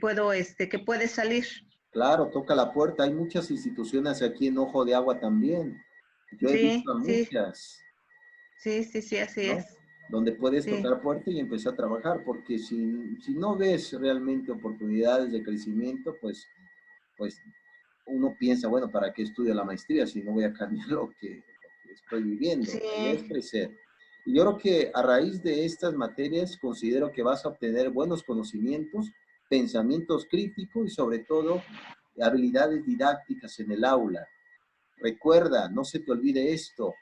puedo, qué puede salir. claro, toca la puerta. Hay muchas instituciones aquí en Ojo de Agua también. Yo he visto Sí, a sí, muchas, sí, sí, sí, así ¿no? es. Donde puedes Sí, tocar puerta y empezar a trabajar, porque si no ves realmente oportunidades de crecimiento, pues uno piensa, bueno, ¿para qué estudio la maestría si no voy a cambiar lo que estoy viviendo? sí, La idea es crecer. Y yo creo que a raíz de estas materias considero que vas a obtener buenos conocimientos, pensamientos críticos y sobre todo habilidades didácticas en el aula. Recuerda, no se te olvide esto,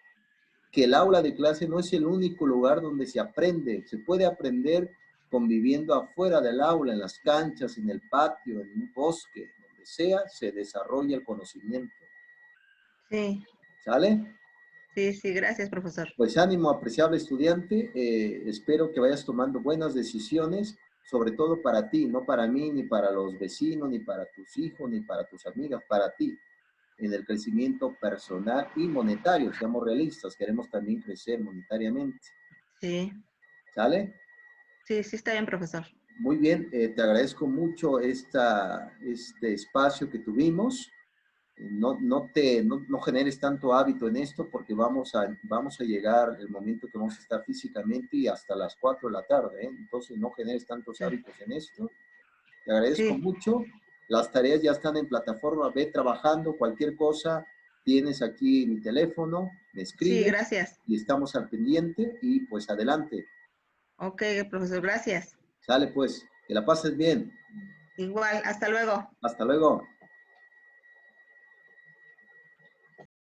que el aula de clase no es el único lugar donde se aprende, se puede aprender conviviendo afuera del aula, en las canchas, en el patio, en un bosque, donde sea, se desarrolla el conocimiento. sí, ¿Sale? sí, sí, gracias, profesor. Pues ánimo, apreciable estudiante, espero que vayas tomando buenas decisiones, sobre todo para ti, no para mí, ni para los vecinos, ni para tus hijos, ni para tus amigas, para ti, en el crecimiento personal y monetario. Seamos realistas, queremos también crecer monetariamente. Sí, ¿Sale? sí, sí, está bien, profesor. Muy bien, te agradezco mucho este espacio que tuvimos. No generes tanto hábito en esto porque vamos a llegar el momento que vamos a estar físicamente y hasta las 4 de la tarde, ¿eh? Entonces no generes tantos Sí, hábitos en esto. Te agradezco sí, mucho. las tareas ya están en plataforma, ve trabajando, cualquier cosa, tienes aquí mi teléfono, me Sí, escribes gracias. y estamos al pendiente y pues adelante. Ok, profesor, gracias. Sale pues, que la pases bien. Igual, hasta luego. Hasta luego.